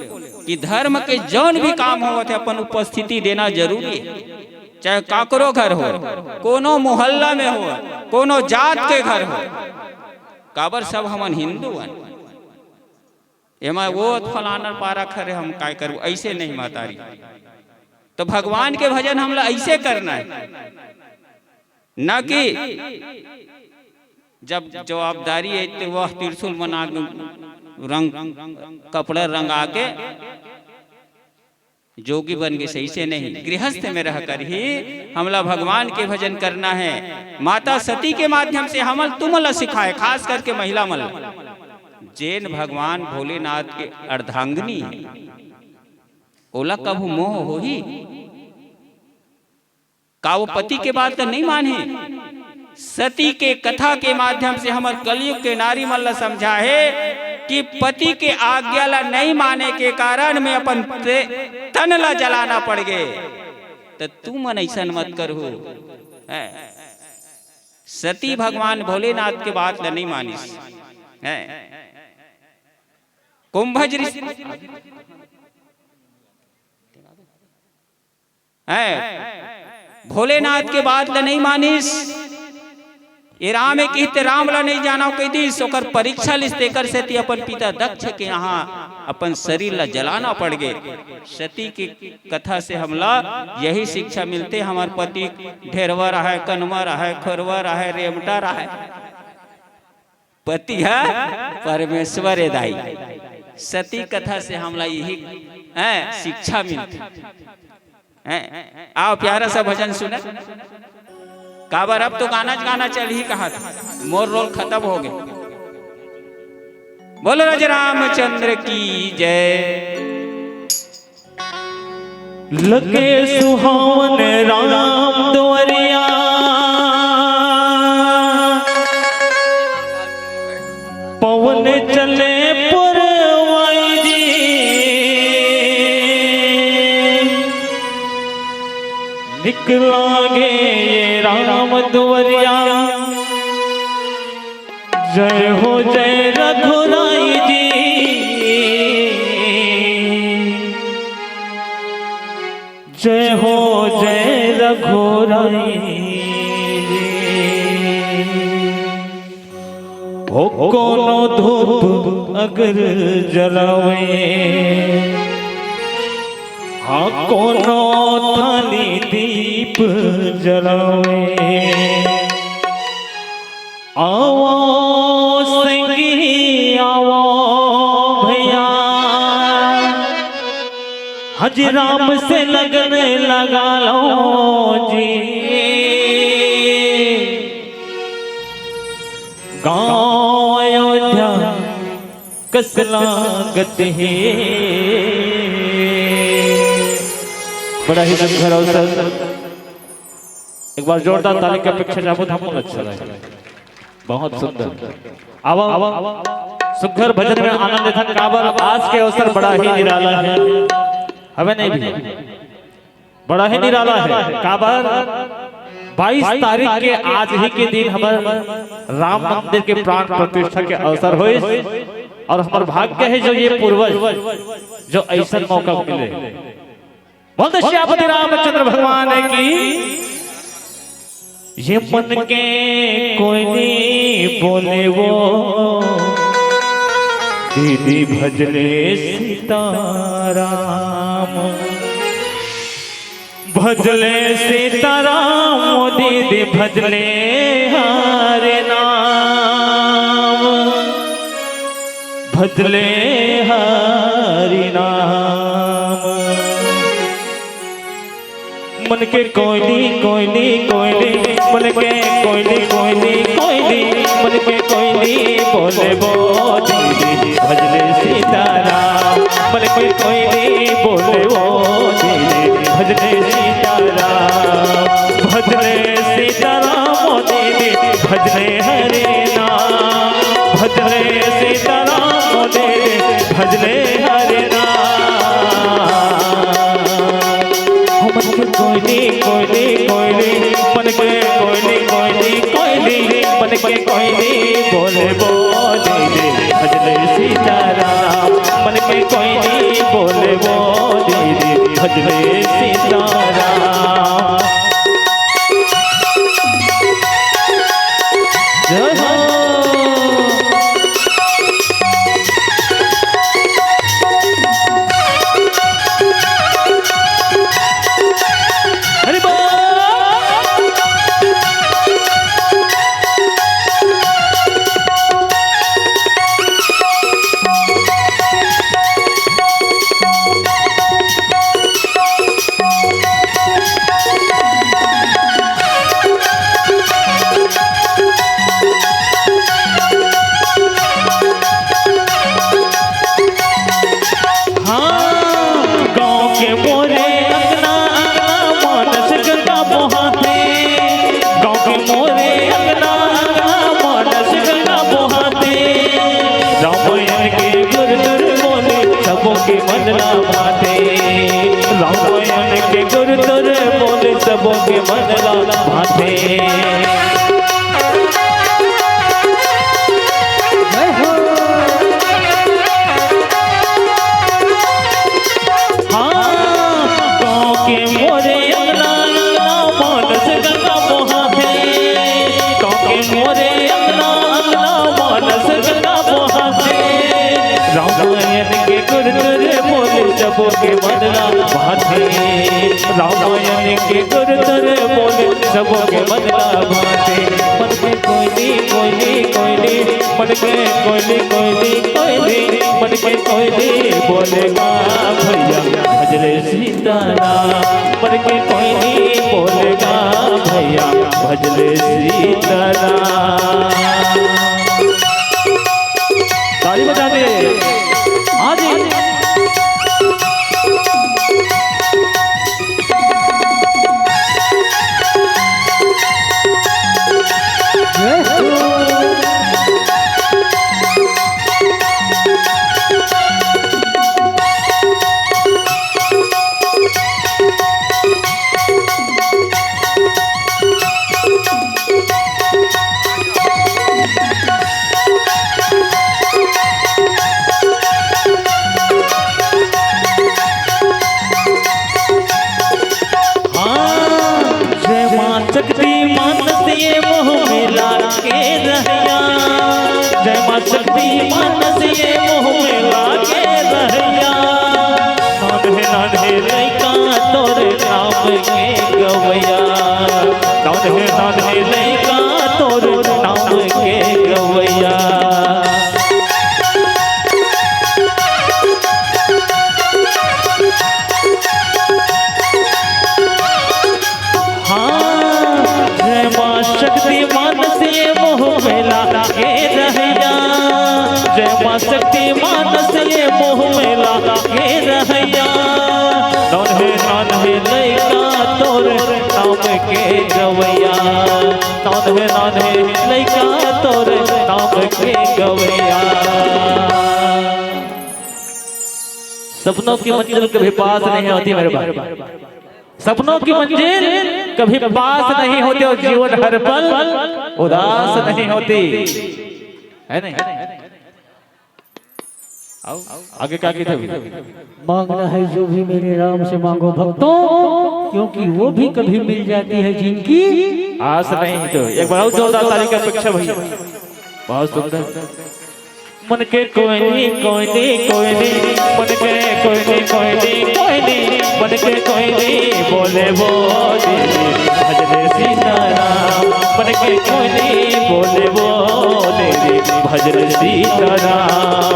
कि धर्म के जौन भी काम होते अपन उपस्थिति देना जरूरी है। चाहे काकरो घर हो, कोनो मोहल्ला में हो, कोनो जात के घर हो, काबर सब हमन हिंदू हन, एमा वो फलाना पारा खरे हम काय करूं, ऐसे नहीं मातारी। तो भगवान के भजन हमला ऐसे करना है, न कि जब जवाबदारी है तो वह त्रिशूल बना रंग कपड़ा रंगा के जोगी बन गए, सही से नहीं। गृहस्थ में रहकर ही हमला भगवान के भजन करना है। माता सती के माध्यम से हमल तुमला सिखाए, खास करके महिला मल जैन भगवान भोलेनाथ के अर्धांगिनी ओला कभू मोह हो ही का वो पति के बात तो नहीं माने। सती के कथा के माध्यम से हमर कलयुग के नारी मल्ल समझा है कि पति के आज्ञा ला नहीं माने के कारण में अपन तन ला जलाना पड़ गए, तो तू मन ऐसा मत करहु। सती भगवान भोलेनाथ के बात ला नहीं मानिस। कुंभज ऋषि भोलेनाथ के बात ला नहीं मानिस, ये राम कहते राम ला नहीं जाना कह दी, सोकर परीक्षा लिस्ते कर सती अपन पिता दक्ष के यहाँ अपन शरीर ला जलाना पड़ गए। सती की कथा से हमला यही शिक्षा मिलते, हमार पति ढेरवा रहा है, कनवा रहा है, खोरवा रहा है, रेमटा रहा है, पति है परमेश्वर दाई। सती कथा से हमला यही शिक्षा मिलती। आओ प्यारा सा भजन सुने। काबर अब तो गाना चल ही कहा था, मोर रोल खत्म हो गए। बोलो राजा रामचंद्र की जय। लगे सुहावन राम द्वारिया, पवन चले पुरवाई जी, निकलांगे ये राम द्वारिया, जय हो जय रघुराई जी, जय हो जय रघुराई जी। हो कोनो धूप अगर जलावे, हाँ कोनो थाली दीप जलावे, आवो संगी आवो भैया, हज राम से लगन लगा लो जी। गाँव अयोध्या कसला गत है, बड़ा ही सुंदर अवसर। एक बार जोरदार ताली की अपेक्षा जाबो हमको अच्छा लगा, बहुत सुंदर। आवा सुघर भजन में आनंद था काबर। आज के अवसर बड़ा ही निराला है, हमें नहीं भी बड़ा ही निराला है काबर। 22 तारीख के आज ही के दिन हमारे राम मंदिर के प्राण प्रतिष्ठा के अवसर हुए, और हमारे भाग्य है जो ये पूर्वज जो ऐसा मौका मिले। बोलते श्यामपति रामचंद्र भगवान की। ये मन के कोई नहीं बोले वो दीदी भजले सीताराम, भजले सीताराम दीदी भजले हरे नाम, भजले हरि नाम। मन के कोयली कोयली कोयली, मन के कोयली कोयली कोयली, मन के कोयली बोले वो दीदी भजले सीताराम, मन के कोयली बोले वो दीदी भजले सीताराम, भजले सीताराम दीदी भजले हरे नाम, भजले सीताराम दीदी भजले हरे नाम। मन के कोयली कोयली कोयली, मन के कोयली कोयली कोयली, मन के कोयली बोले वो दीदी भजले सीताराम, मन के कोयली बोले वो दीदी भजले सीताराम। जय हो। रामायण के गुरु तुर बोले सबों के मन भाते। हाँ गाँव के मोरे अंगना मानस गंगा बहाते, गाँव के मोरे अंगना मानस गंगा बहाते। रामायण के गुरु तुर बोले सबों के मन भाते, रामायण के गुरु तुर बोले सबों के मन भाते। मन के कोयली कोयली कोयली, मन के कोयली कोयली कोयली, मन के कोयली बोलेगा भैया भजले सीताराम, मन के कोयली बोलेगा भैया भजले सीताराम। ताली बजा दे आज। माँ शक्ति मानस ये मोह में लागे रहया नान्हे लइका तोरे नाम के गवैया नान्हे लइका तोरे नाम के गवैया शक्ति मानस ये मोह में लागे रहया जय माँ शक्ति मानस ये मोह में लागे रहया नान्हे लइका तोरे नाम के गवैया नान्हे लइका तोरे नाम के गवैया। सपनों की मंजिल कभी पास नहीं होती मेरे भाई, सपनों की मंजिल कभी पास नहीं होती और जीवन हर पल उदास नहीं होती है नहीं। आगे क्या की थे? मांगना है जो भी मेरे राम से मांगो भक्तों, क्योंकि वो भी कभी मिल जाती है जिनकी आस नहीं। तो एक बार और जोरदार ताली की अपेक्षा भैया, बहुत सुंदर। मन के कोई नहीं मन के कोई नहीं मन के कोई नहीं बोले भजरे सीताराम मन के कोई नहीं बोले भजरे सीताराम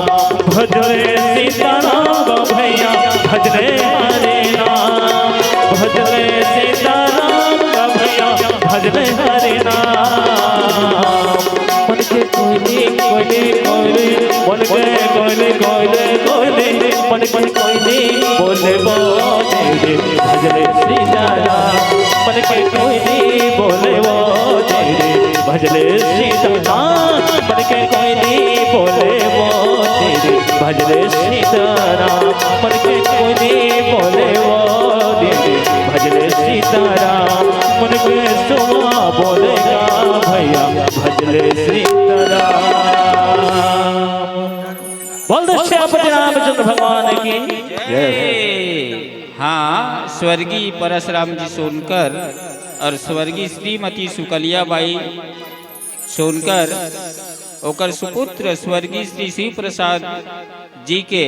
भजरे सीताराम भैया भजरे हरे नाम भजरे सीताराम भैया भजरे हरे नाम। मन के कोई नहीं मन के कोई नहीं बोले भजरे सीताराम मन के कोई नहीं बोले भजरे सीताराम मन के कोई नहीं बोले भजरे सीताराम मन के कोई नहीं बोले भजरे सीताराम मन के सुमा बोलेगा भैया भजरे सीताराम। बोल दो श्यामपति रामचंद्र भगवान की जय। हाँ, स्वर्गीय परशुराम जी सोनकर और स्वर्गीय श्रीमती सुकलियाबाई सोनकर ओकर सुपुत्र स्वर्गीय श्री शिव प्रसाद जी के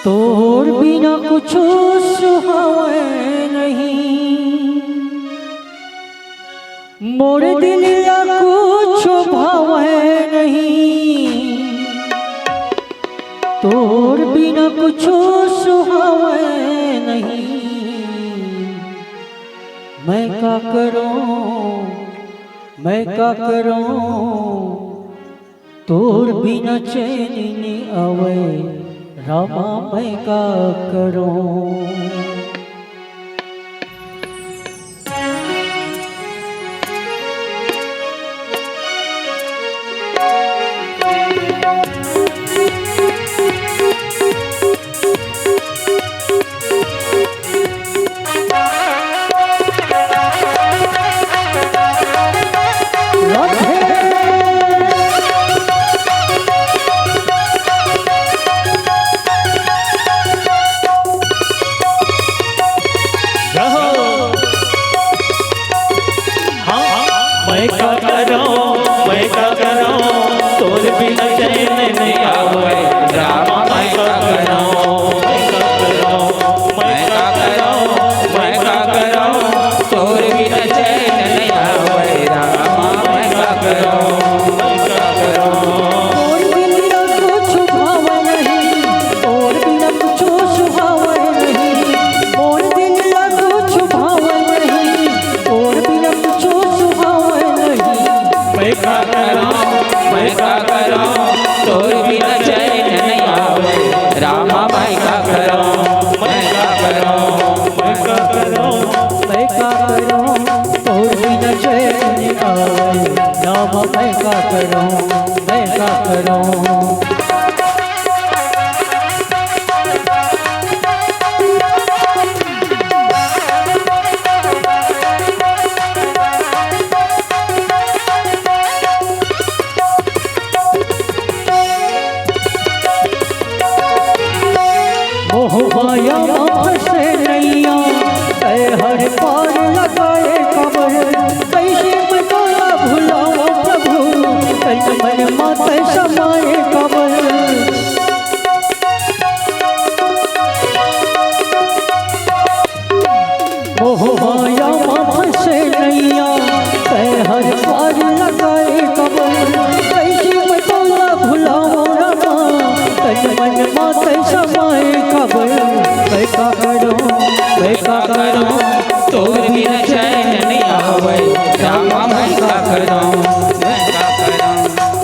तोर बिना कुछ सुहावे नहीं मोर दिल या कुछ भावे नहीं तोर बिना कुछ सुहावे नहीं मैं क्या करूं तोर बिना चैन नहीं आवे रामा मैं क्या करूं।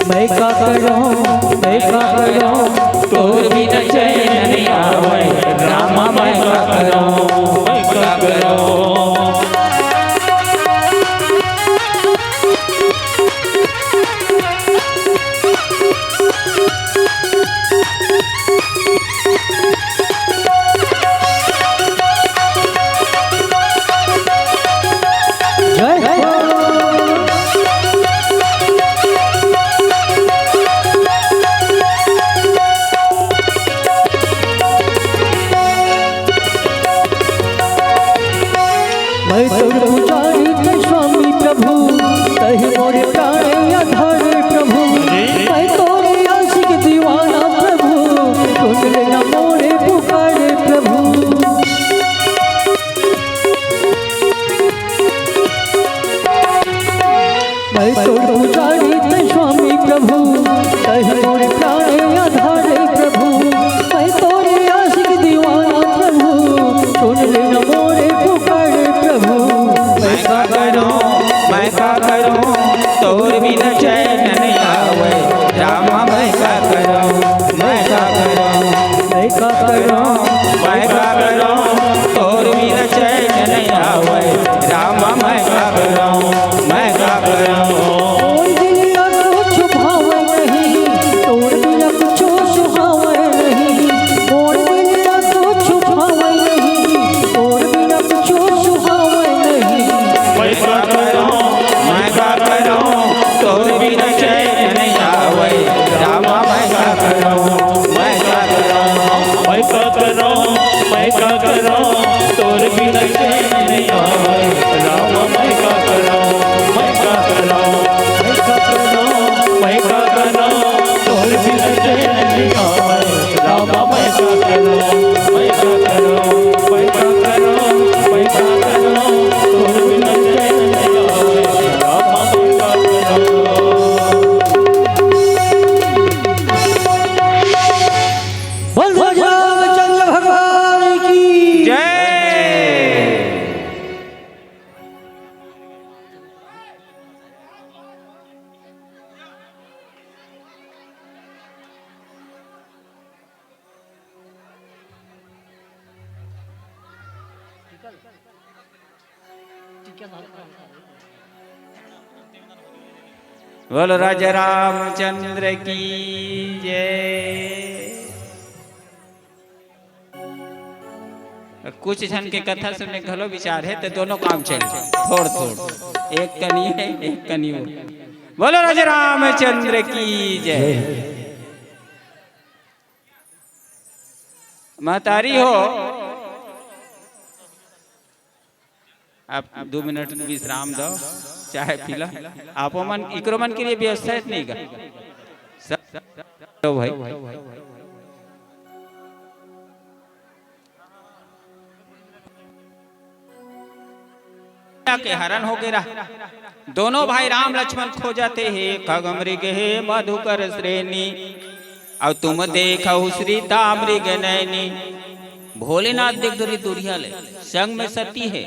मैं का करूं, मैं का करूं, तोर बिना चैन नहीं आवे रामा मैं का करूं, मैं का करूं। जय हो। मैं तोर पुजारी थे स्वामी प्रभु, कही मोरे प्राण आधारे प्रभु, मैं तोरे आशिक दीवाना प्रभु, सुन लेना मोरे पुकारे प्रभु। मैं तोर पुजारी थे स्वामी प्रभु, कही मोरे प्राण आधारे प्रभु, मैं तोरे आशिक दीवाना प्रभु, सुन लेना मोरे पुकारे प्रभु। मैं का करूं, मैं का करूं, तोर बिना चैन नहीं आवे रामा मैं का करूं, मैं का करूं, मैं का करूं, मैं का करूं, तोर बिना चैन नहीं आवे रामा मैं का करूं, मैं का करूं। और बिना कुछ भावे नहीं, तोर बिना कुछ सुहावे नहीं, और बिना कुछ भावे नहीं, तोर बिना कुछ सुहावे नहीं। मैं का करूं, मैं का करूं, तोर बिना चैन नहीं आवे रामा मैं का करूं, मैं का करूं। मैं का करूं, मैं का करूं, तोर बिना चैन नहीं आवे रामा मैं का करूं, मैं का करूं, मैं का करूं, मैं का करूं, तोर बिना चैन नहीं आवे रामा मैं का करूं, मैं का करूं, मैं का करूं, मैं का करूं, तोर बिना चैन नहीं आवे रामा मैं का करूं। बोल रामचंद्र भगवान की जय। बोलो राजा रामचंद्र की जय। कुछ जन के कथा सुनने घलो विचार है तो दोनों काम चले थोड़ थोड़, एक कनी है एक कनी हो। बोलो राजा रामचंद्र की जय। महतारी हो, आप 2 मिनट विश्राम दो, चाहे पीला आप मन इकरो मन के लिए व्यवस्था है नहीं का सब तो भाई के हरण हो गया। दोनों भाई राम लक्ष्मण खो जाते हैं। खगमृग है मधुकर श्रेणी, और तुम देखो सीता मृग नैनी। भोलेनाथ देख दो दुरिहल संग में सती है।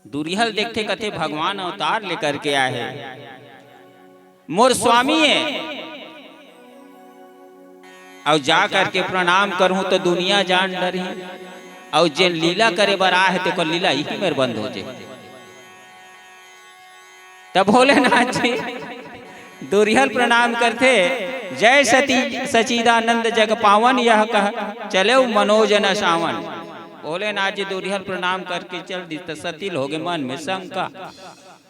दुरिहल देखते कथे भगवान अवतार लेकर के आए हैं, मोर स्वामी है, और जा करके प्रणाम करूं तो दुनिया जान डरी, और जे लीला करे बरा है तो लीला ही मेरे बंद हो जाए। तब भोलेनाथ जी दुरिहल प्रणाम करते, जय सती सचिदानंद जग पावन यह कह चले मनोज न सावन। भोलेनाथ जी दुरिहल प्रणाम करके चल दी तो सती हो गए मन में शंका,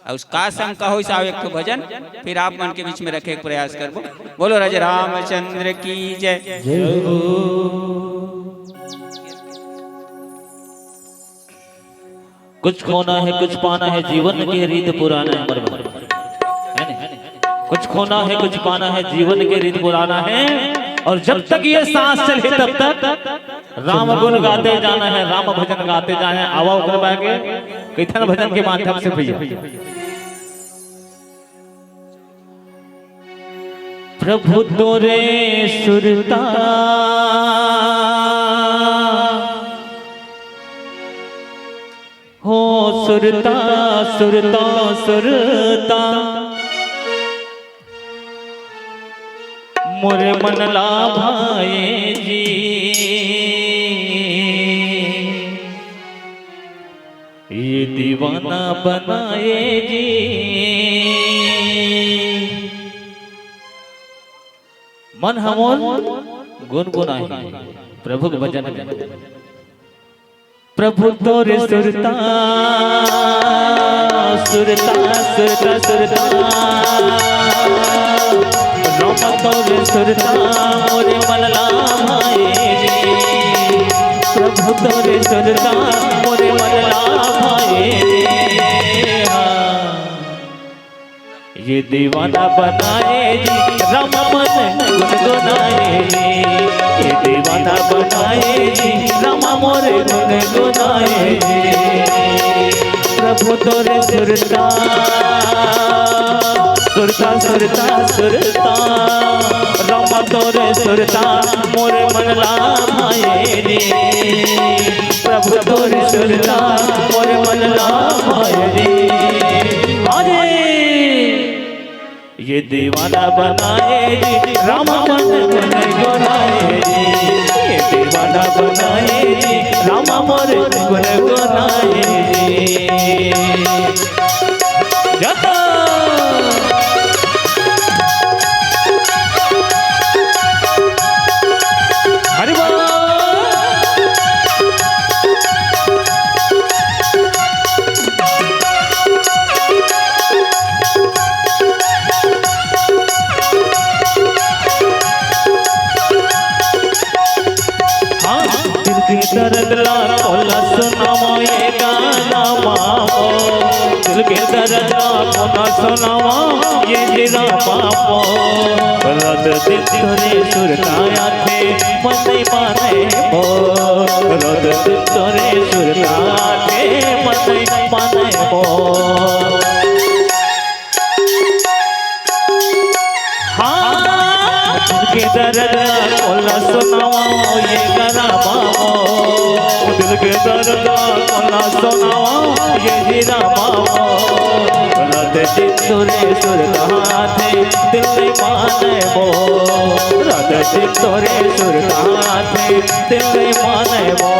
और उसका शंका हो साव एक तो भजन फिर आप मन के बीच में रखे प्रयास करबो। बोलो राजा रामचंद्र की जय। कुछ खोना है कुछ पाना है, जीवन के रीत पुराना है मरमर, है ना? कुछ खोना है कुछ पाना है, जीवन के रीत पुराना है, और जब तक ये सांस चले तब तक राम गुण गाते जाना है, राम भजन गाते जाना है। आवाओ करवा के कीर्तन भजन के माध्यम से भैया। प्रभु तोरे सुरता हो, सुरता सुरता सुरता मोरे मन ला भाए जी, ये दीवाना बनाए जी। मन हमोल गुनगुनाए प्रभु के भजन में। प्रभु तोरे सुरता सुरता सुरता सुरता, राम तोरे सुरता मोरे मन ला भाए जी। प्रभु तोरे सुरता मोरे मन ला भाए जी। ये दीवाना बनाए जी, राम मन गुनगुनाए जी। ये दीवाना बनाए जी, राम मोरे गुनगुनाए जी। प्रभु तोरे सुरता सुरता सुरता सुरता, राम तोरे सुरता मोरे मन ला भाए जी। प्रभु तोरे सुरता मोरे मन ला भाए जी। ये दीवाना बनाए जी, राम मन गुनगुनाए जी। ये दीवाना बनाए जी, राम मोरे गुनगुनाए जी। जाता हरि बोल। दर्द ला कोला सुनावो ये गाना मावो, दिल के दर्द ला कोला सुनावो ये जीरा मावो। रद दिल तोरे सुरताया थे मन नहीं माने मो, रद दिल तोरे सुरताया थे मन नहीं माने मो। के दर्द कोला सुनावो ये गाना मावो, दिल के दर्द कोला सुनावो ये जीरा मावो। रद दिल तोरे सुरता थे दिल नहीं माने मो, रद दिल तोरे सुरता थे दिल नहीं माने मो।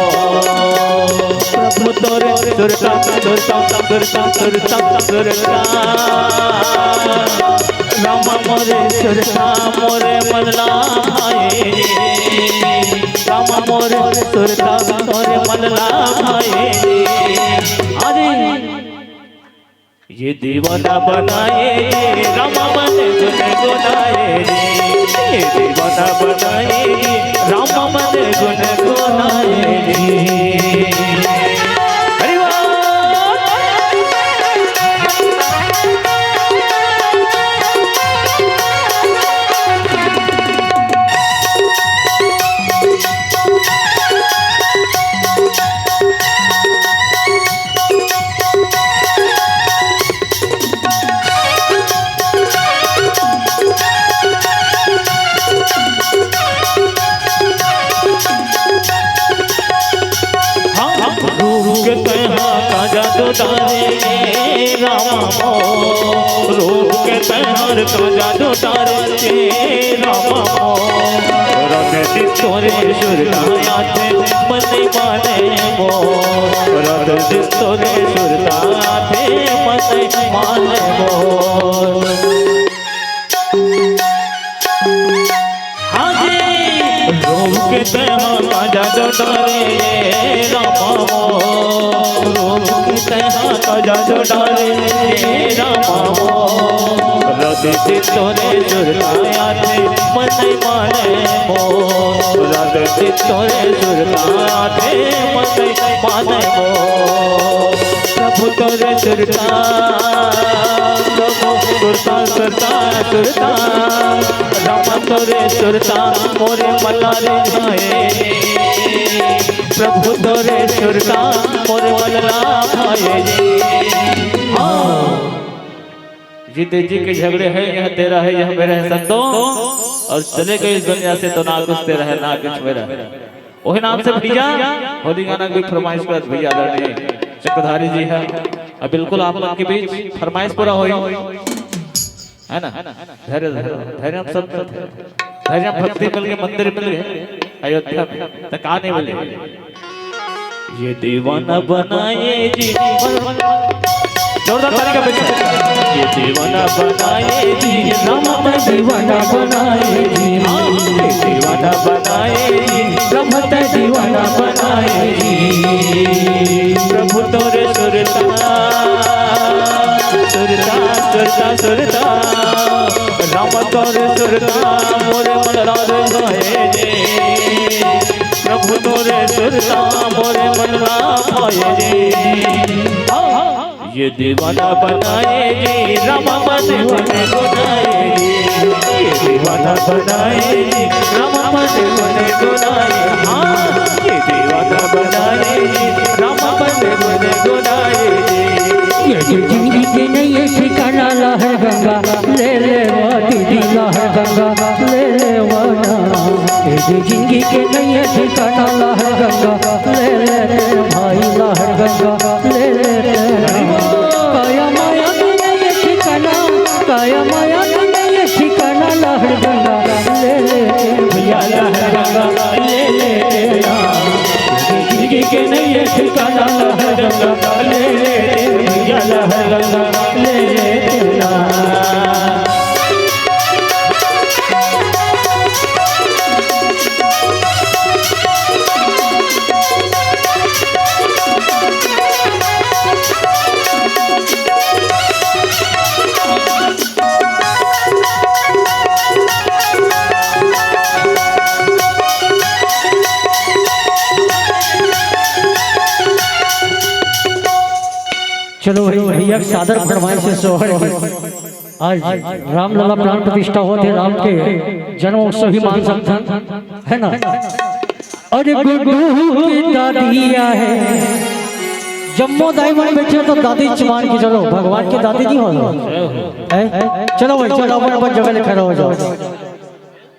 प्रभु तोरे सुरता सुरता सुरता सुरता सुरता, राम मोरे सुरता मोरे मन ला भाए जी। राम मोरे सुरता मोरे मन ला भाए जी। अरे ये दीवाना बनाए जी, राम मन गुनगुनाए जी। ये दीवाना बनाए जी, राम मन गुनगुनाए जी। हरि बोल। जादू डारे रामा मो, रूप के तैयार का जादू डारे रामा मो। रद दिल तोरे सुरताया थे मन नहीं माने मो, रद दिल तोरे सुरताया थे मन नहीं माने मो। हाँ जी रूप के तैयार का जादू डारे रामा मो, का जादू डारे रामा मो। रद दिल तोरे सुरताया थे मन नहीं माने मो, रद दिल तोरे सुरताया थे मन नहीं माने मो। प्रभु तोरे सुरता प्रभु सुरता सुरता सुरता, राम तोरे सुरता मोरे मल्ला रे भाए। प्रभु तोरे सुरता मोरे मल्ला भाए जी। जीते जी के झगड़े हैं, यह तेरा है यह मेरा है संतो, और चले गए इस दुनिया से तो ना कुछ तेरा है ना कुछ मेरा है। वही नाम से भैया होली गाना की फरमाइश कर भैया आदरणीय चक्रधारी जी है। अब बिल्कुल आप लोग के बीच फरमाइश पूरा हो है ना। धैर्य धैर्य सब भजन भक्ति मिल गए, मंदिर मिल गए अयोध्या में, तो कहा नहीं बोले ये दीवाना बनाए जी, जोरदार ताली का बजा, ये दीवाना बनाए जी, राम दीवाना बनाए जी, ये दीवाना बनाए जी, रमत दीवाना बनाए जी। प्रभु तोरे सुरता सुरता सुरता सुरता, राम तोरे सुरता मोरे मन राज गाए जे, प्रभु तोरे सुरता मोरे मन राज जे, ये दीवाना बनाए जी, राम मन बने गुनाए जी, ये दीवाना बनाए जी, राम मन बने गुनाए, हाँ ये दीवाना बनाए जी, राम मन बने गुनाए जी। ये जिंदगी के नहीं ठिकाना लहर गंगा ले ले वो दीदी लहर गंगा ले ले वो ना, ये जिंदगी के नहीं ठिकाना लहर गंगा ले ले भाई लहर गंगा ले ले काया माया के नहीं ठिकाना, काया माया के नहीं ठिकाना लहर गंगा ले ले भैया लहर गंगा ले ले, जिंदगी के नहीं ठिकाना लहर गंगा ले ले भैया लहर गंगा ले ले। चलो भैया सादर फरमाइश से सोहर आज रामलला प्राण प्रतिष्ठा होते, राम के जन्म उत्सव ही मान सकते हैं, है ना। अरे गुड्डू की दादिया है, जम्मो दाई मन बैठे तो दादी चमान की, चलो भगवान की दादी नहीं हो, चलो भाई चलो अपन जगह खड़ा हो जाओ।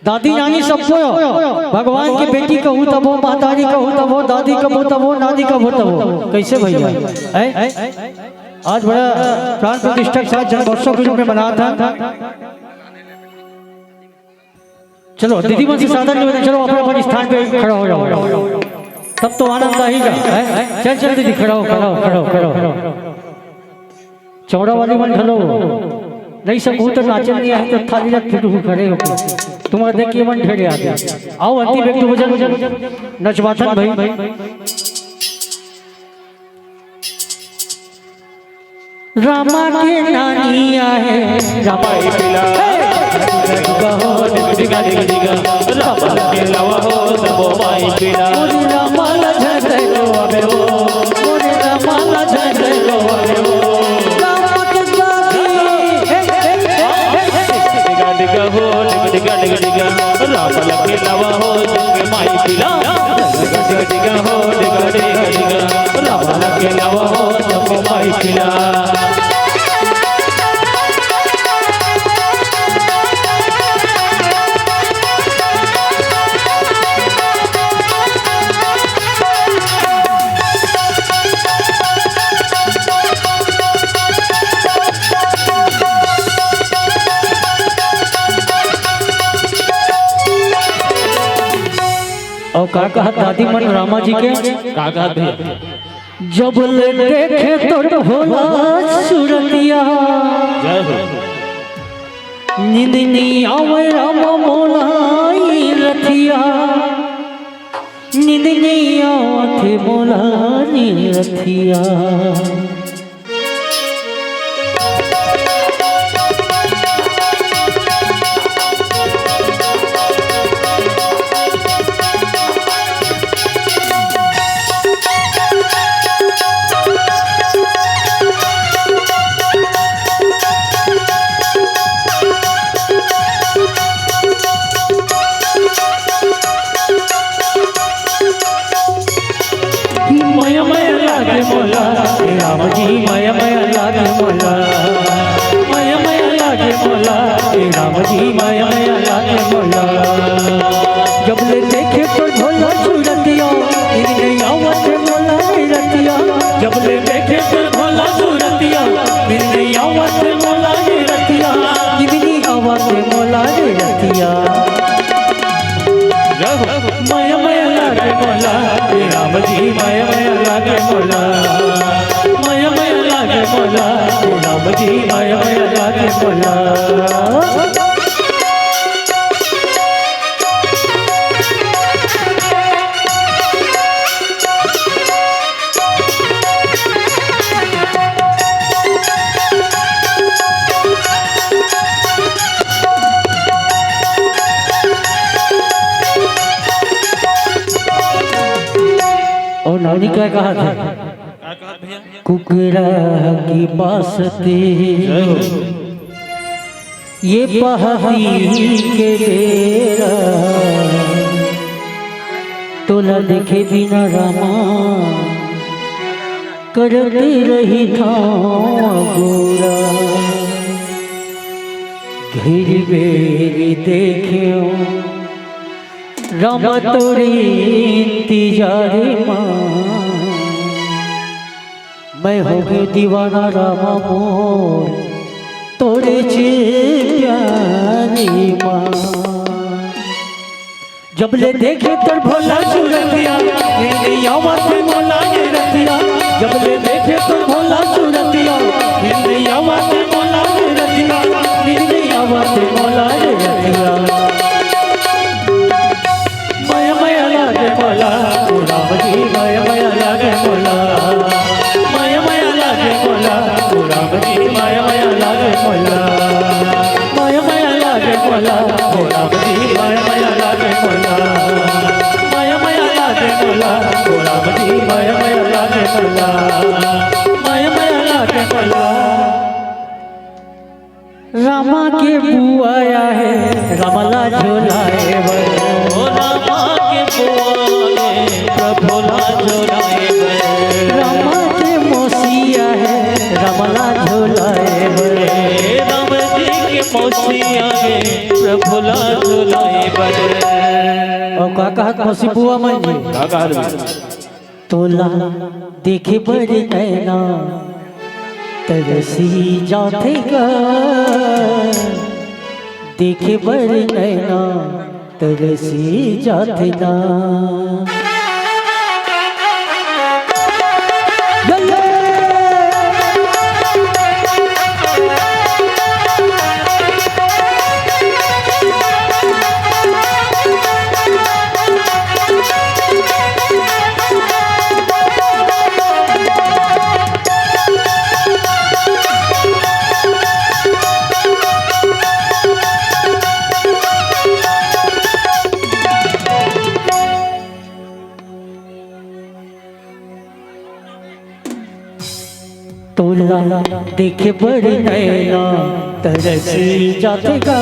दादी नानी सबको भगवान की बेटी कहूँ तब हो, माता जी कहूँ तब हो, दादी कहूँ तब हो, नानी कहूँ तब हो, कैसे भैया आज बड़ा प्राण प्रतिष्ठा के साथ जन्मोत्सव के रूप में मना था। चलो दीदी मन से साधन नहीं, चलो अपने अपने स्थान पे खड़ा हो जाओ, तब तो आनंद आएगा। चल चल दीदी खड़ा हो खड़ा हो खड़ा हो खड़ा हो, चौड़ा वाली मन खड़ो नहीं सकूँ तो नाचन नहीं आए तो थाली रख फिर खड़े हो, तुम्हारा देख के मन ढेरे आते। आओ अंतिम एक भजन नचवाथन भाई। रामा के नानिया है, रामा पिला दिगा दिगा दिगा, रामा के लावा हो सबो माई पिला, रामा लझे लो अबे हो, मोरे रामा लझे लो अबे हो, रामा के दिगा दिगा हो दिगा दिगा दिगा, रामा के लावा हो सबो माई पिला, दिगा दिगा हो दिगा दिगा दिगा, रामा के लावा हो सबो माई पिला। और का कहा दादी मन रामा जी के, का कहा भैया, जब ले देखे तो भोला सुरतिया, जय हो नींद नहीं आवे रामा मोलाई रथिया, नींद नहीं आवे मोलाई रथिया। राम जी माया माया लागे मोला, माया माया लागे मोला, राम जी माया माया लागे मोला। जब ले देखे तो भोला सूरतिया, नहीं आवत मोला रतिया, जब ले देखे तो भोला सूरतिया, नहीं आवत मोला रतिया, नहीं आवत मोला रतिया। माया माया लागे मोला हे राम जी माया माया लागे मोला माया माया लागे मोला हे राम जी माया माया लागे मोला और नानी क्या कहा था? कुकरा की बासते ये पहाड़ी के डेरा तोला देखे बिना रामा करती रही था गोरा घेरी बेरी देखियो रामा तोरी इंतजारे माँ मैं हो गई दीवाना रामा मोर तोरे चे प्यारी माँ जब ले देखे तर भोला सूरतिया हिंदिया माथे मोला ये रतिया जब ले देखे तर भोला सूरतिया हिंदिया माथे मोला ये रतिया हिंदिया माथे मोला ये रतिया माया माया लागे मोला राम जी माया माया लागे मोला माया माया लागे मोला राम जी माया माया लागे मोला माया माया लागे मोला राम जी माया माया लागे मोला माया माया लागे मोला राम जी माया माया लागे मोला माया माया लागे मोला रामा के बुआया है रामला झोलाए ओ रामा के बुआए प्रभुला झोलाए रामा के मोसिया है रामला झोलाए राम जी के मोसिया है प्रभुला झोलाए और का कहत मोसी बुआ मन जी तोला देखे बड़ी नैना तरसी जाते का देखे बड़ी नैना तरसी जाते ना तोला देखे बड़ी नैना तरसी जाते का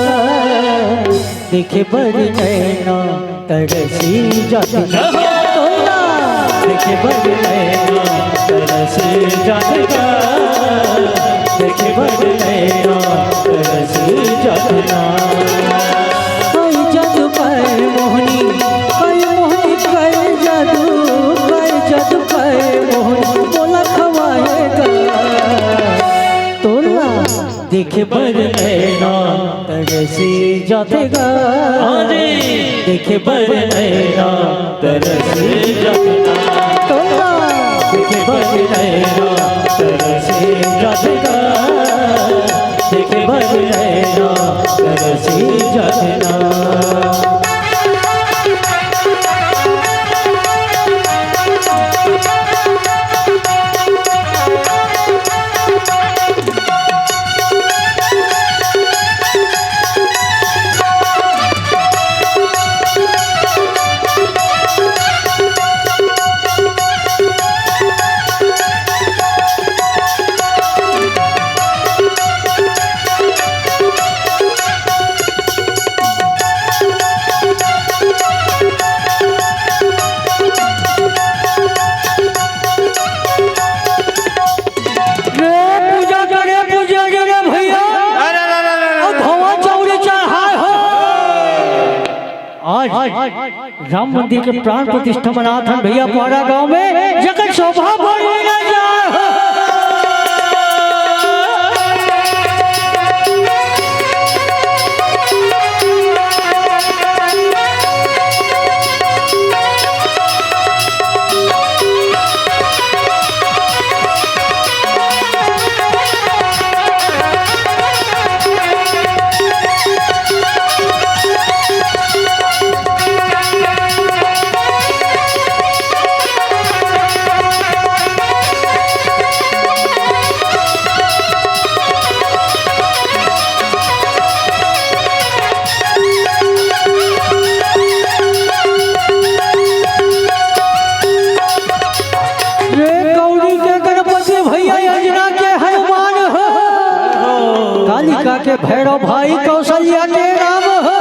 देखे बड़ी नैना तरसी जाते का तोला देखे बड़ी नैना तरसी जाते का देखे बड़ी नैना तरसी जाते का कोई जादू कर मोहनी कोई मोहनी कर जादू कर मोहनी बोला खवाएगा देखे बर नैना तरसी जातेगा देखे बर नैना तरसी जातेगा देखे बर नैना तरसी जातेगा देखे बर नैना तरसी जातेगा राम मंदिर के प्राण प्रतिष्ठा मना था भैया पारा गांव में जगत शोभा बढ़ी न जाए भैरव भाई कौशल्या के राम हो।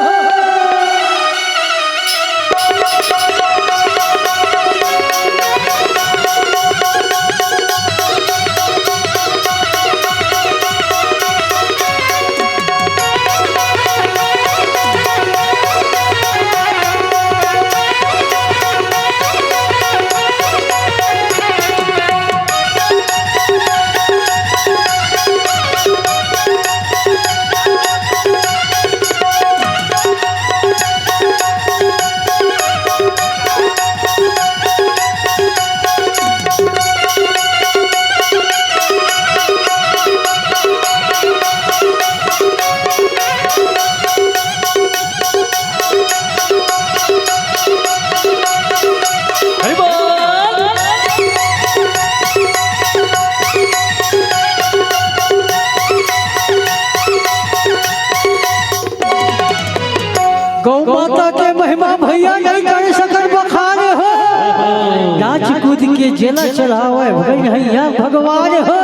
गौ माता के महिमा भैया नहीं कर सकल बखान हो। नाच कूद के जेला चढ़ावे भैया भगवान हो।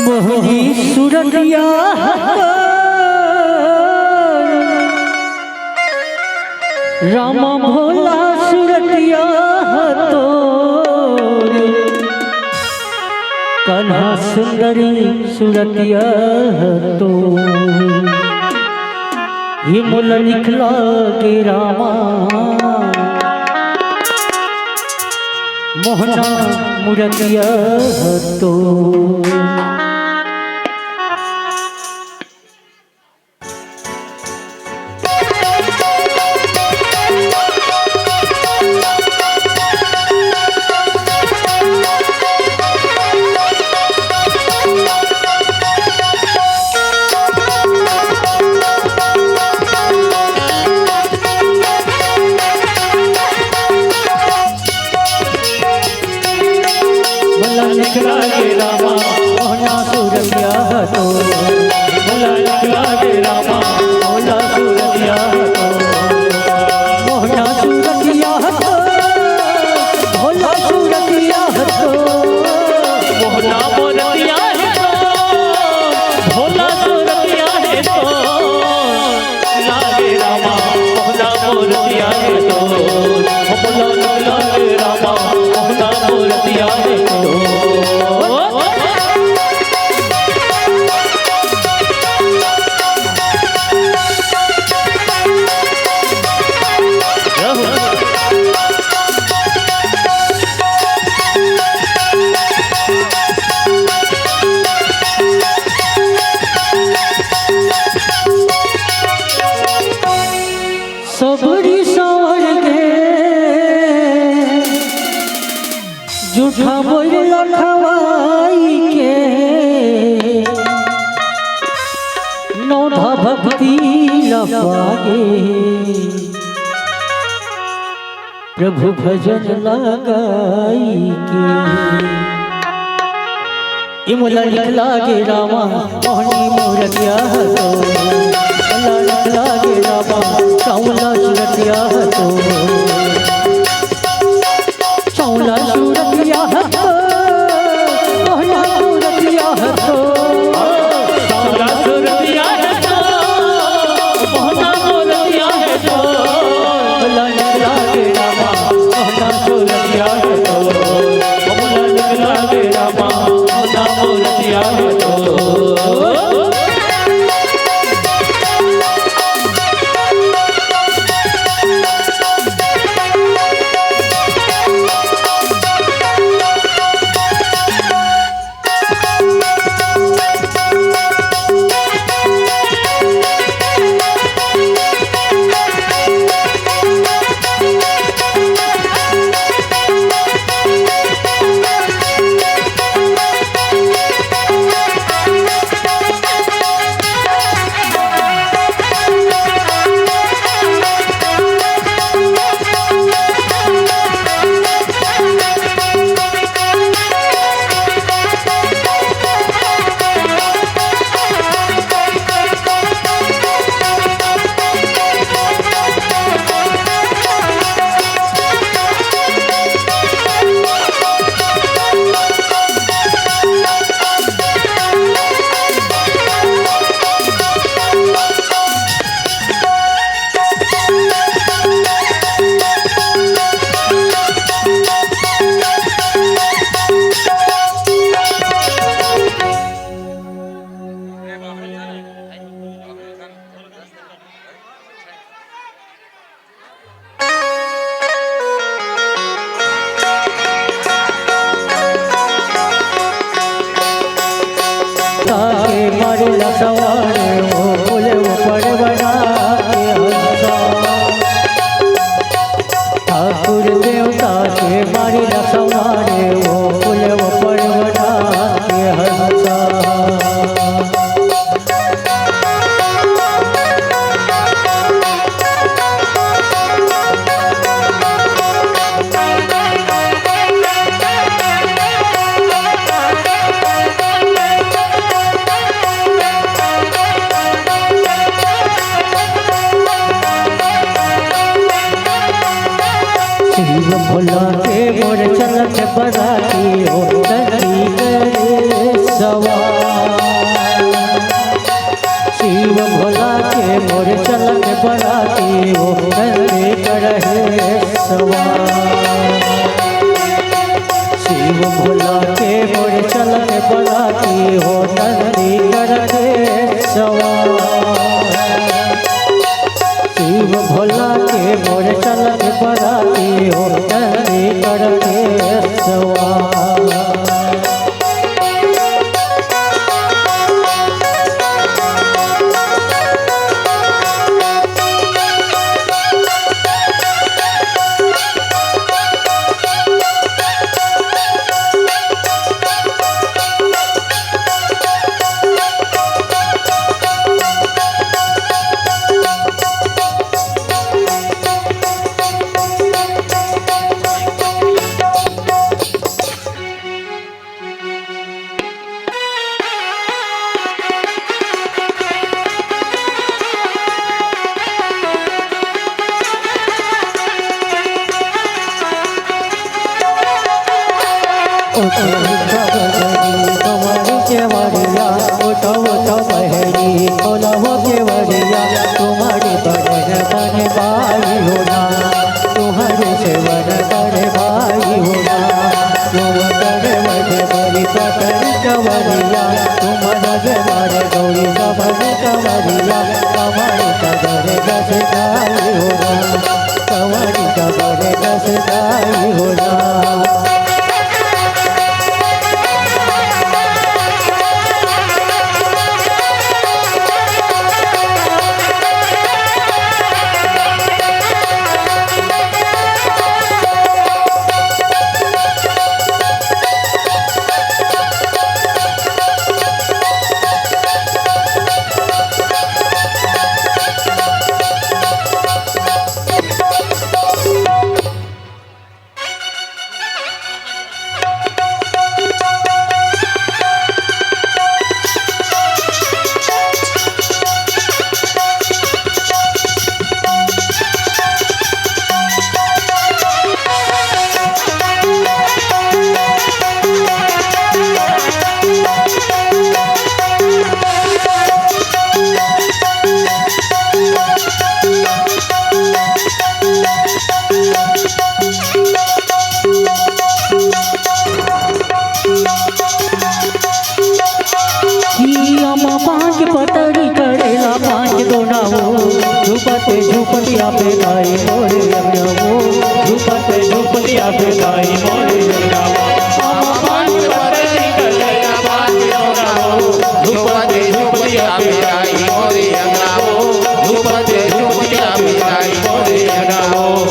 मोहनी सुरतिया रामा भोला सुरतिया तो कन्हा सुंदरी सुरतिया तो ये मोला निकला के रामा मोहना मुरतिया तो निकला के रामा मोहना सुरतिया तो निकला के रामा मोहना सुरतिया तो मोहना सुरतिया तो भोला सुरतिया तो मोहना मोरतिया है तो भोला सुरतिया है तो लागे रामा मोहना मोरतिया है तो भोला निकला के रामा मोहना मोरतिया है तो सबरी सवर गे झूठा बोल लखवाई के नौधा भक्ति लपागे प्रभु भजन लगाई के इमला निकला के रामा मोहनी मूरतिया तो निकला के रामा चौला सुरतिया तो चौला सुरतिया तो मोहना सुरतिया तो चौला सुरतिया है तो मोहना मोरतिया है तो निकला के रामा मोहना सुरतिया तो निकला के रामा मोहना मोरतिया है तो भोला के मोर चलत बराती हो नंदी करे सवार। शिव भोला के मोर चलत बराती हो नंदी करे सवार। शिव भोला के मोर चलत बराती हो नंदी करे सवार। शिव भोला के मोर चलत बराती हो नंदी करके सवार। तुम्हारी केवड़िया उठो उठो बहरी खोलहो केवड़िया तुम्हारी बड़न बन भाई होना तुम्हारे सेवन कर भाई होना। तुम कर मजे बड़ी पकड़ कवरिया तुम्हारा मारे गौरी सबन कवरिया कमारी कबर दस गाई होना कमारी कबर दस गाई होना। झुपटिया पे गाई मोरे अगनावो झुपटे झुपटिया पे गाई मोरे अगनावो झुपटे झुपटिया पे गाई मोरे अगनावो झुपटे झुपटिया पे गाई मोरे अगनावो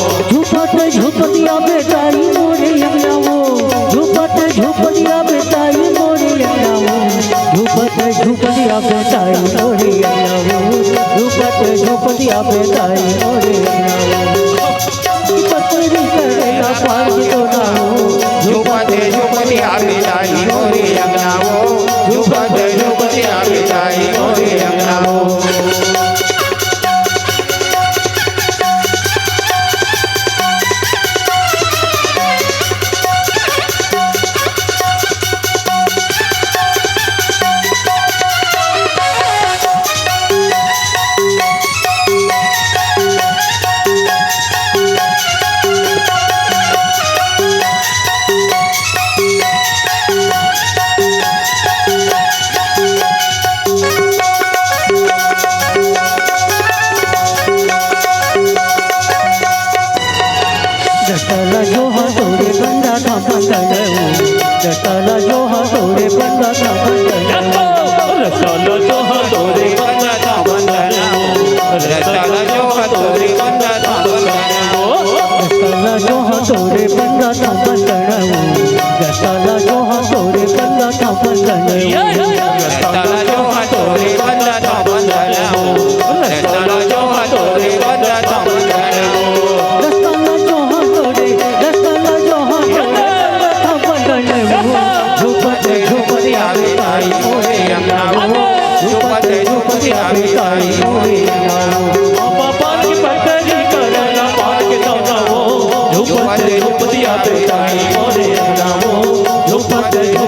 झुपटे झुपटिया पे गाई मोरे अगनावो झुपटे झुपटिया पे गाई मोरे अगनावो झुपटे झुपटिया पे गाई मोरे अगनावो झुपटे झुपटिया पे गाई मोरे अगनावो पतरी करेगा पाँच तो नाओ झुपटे झुपटिया पे गाई मोरे अगनावो झुपटे झुपटिया पे गाई मोरे अगनावो जटला जो हथोड़े बंदा था बंदलू जटला जो हथोड़े बंदा था बंदलू रसाला जो हथोड़े बंदा था बंदलू रसाला जो हथोड़े बंदा था बंदलू रसाला जो हथोड़े बंदा था बंदलू रसाला जो हथोड़े बंदा था बंदलू रसाला जो हथोड़े बंदा था बंदलू रसाला जो हथोड़े बंदा था बंदलू झुपटे झुपटिया पे गाई मोरे अगनावो झुपटे झुपटिया पे गाई मोरे अगनावो बाबा की पटरी करना पाके तो ना हो झुपटे झुपटिया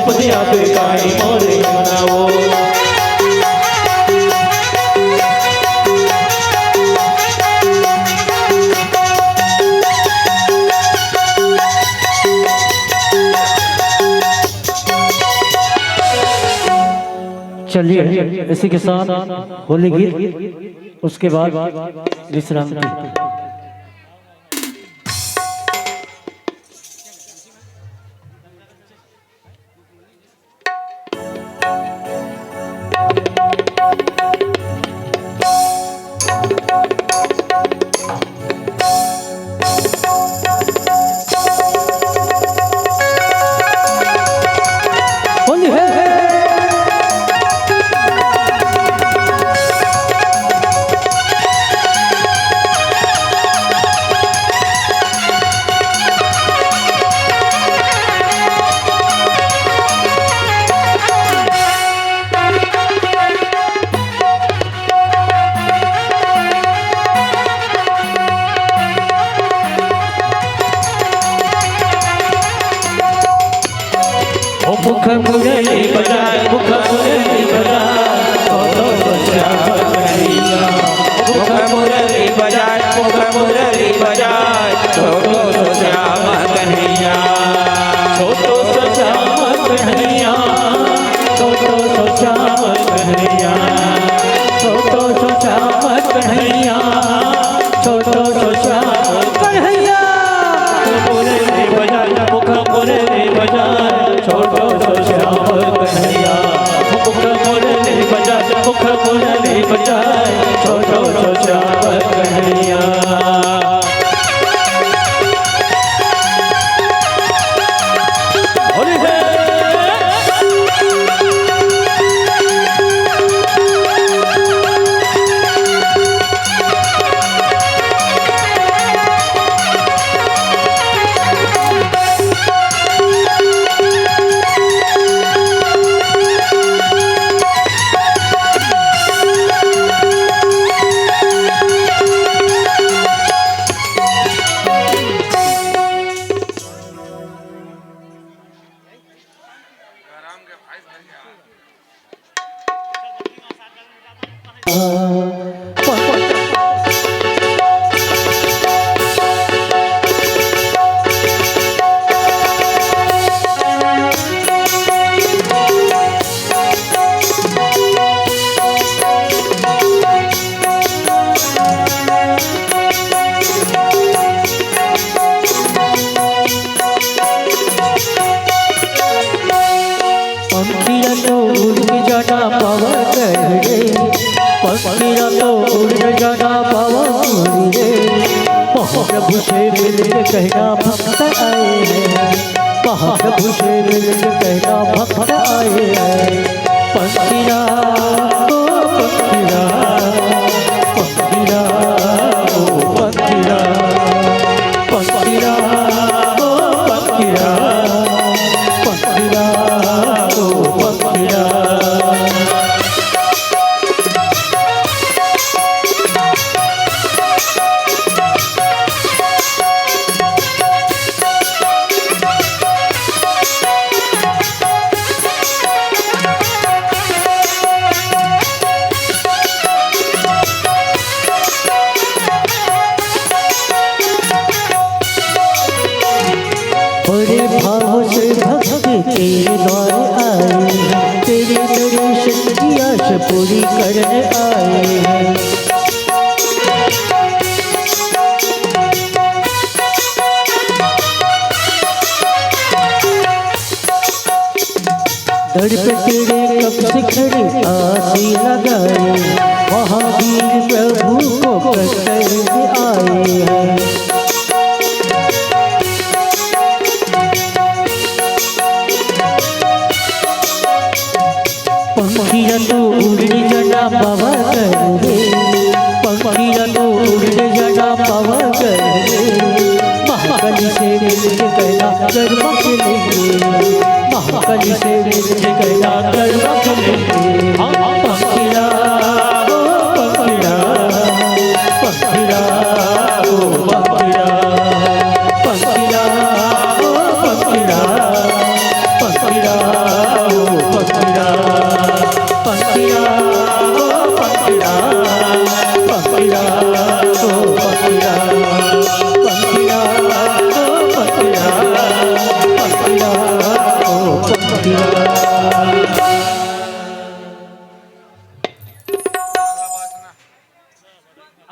सपने पे गाई मोरे बनावो चलिए इसी के साथ होली गीत, उसके बाद विश्राम की। मुख मुरली बजाए मुख मुरली बजाए श्याम कन्हैया मुख मुरली बजाए मुख मुरली बजाए छोटो श्याम कन्हैया छोटो श्याम कन्हैया छोटो श्याम कन्हैया छोटो श्याम कन्हैया छोटो श्याम कन्हैया मुरली बजाए मुख मुरली बजाए छोटो श्याम कन्हैया मुख मुरली बजाए मुख मुरली बजाए छोटो श्याम कन्हैया प्रभु से मिलके कहना भक्त आए हैं, महाप्रभु से मिलके कहना भक्त आए हैं। पंखिया ओ पंखिया पंखिया ओ पंखिया पंखिया ओ पंखिया पंखिया ओ पंखिया। बड़े भाव से भक्त तेरे द्वार आए, तेरे दर्शन की आस पूरी करने आए हैं। दर पे तेरे कब से खड़े आसी लगाए, महावीर प्रभु को करते आए हैं। पंखिया तो उड़ने जाना बाबा करे, पंखिया तो उड़ने जाना बाबा करे। महाकाली से मिलके कहना गरबा खेलेंगे, महाकाली से मिलके कहना गरबा खेलेंगे। पंखिया ओ पंखिया पंखिया ओ पंखिया पंखिया ओ पंखिया पंखिया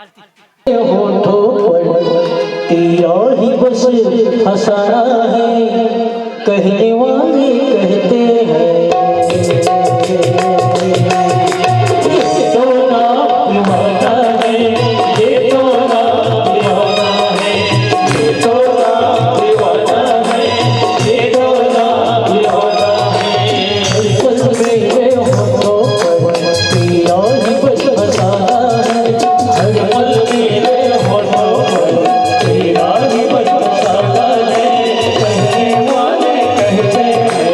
होठों पर तेरा ही बस फसाना है, कहने वाले कहते हैं ये तो नाम दीवाना है, ये तो नाम दीवाना है, ये तो नाम दीवाना है, ये तो नाम दीवाना है। बस मेरे होठों पर तेरा ही बस फसाना है, हर पल मेरे होठों पर तेरा ही बस फसाना है, कहने वाले कहते हैं।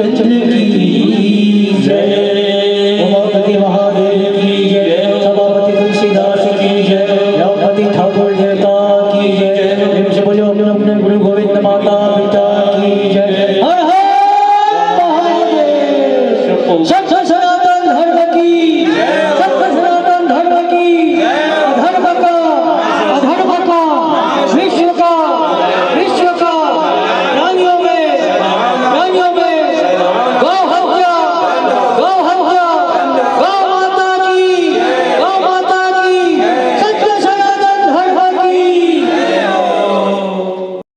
रामचंद्र की जय।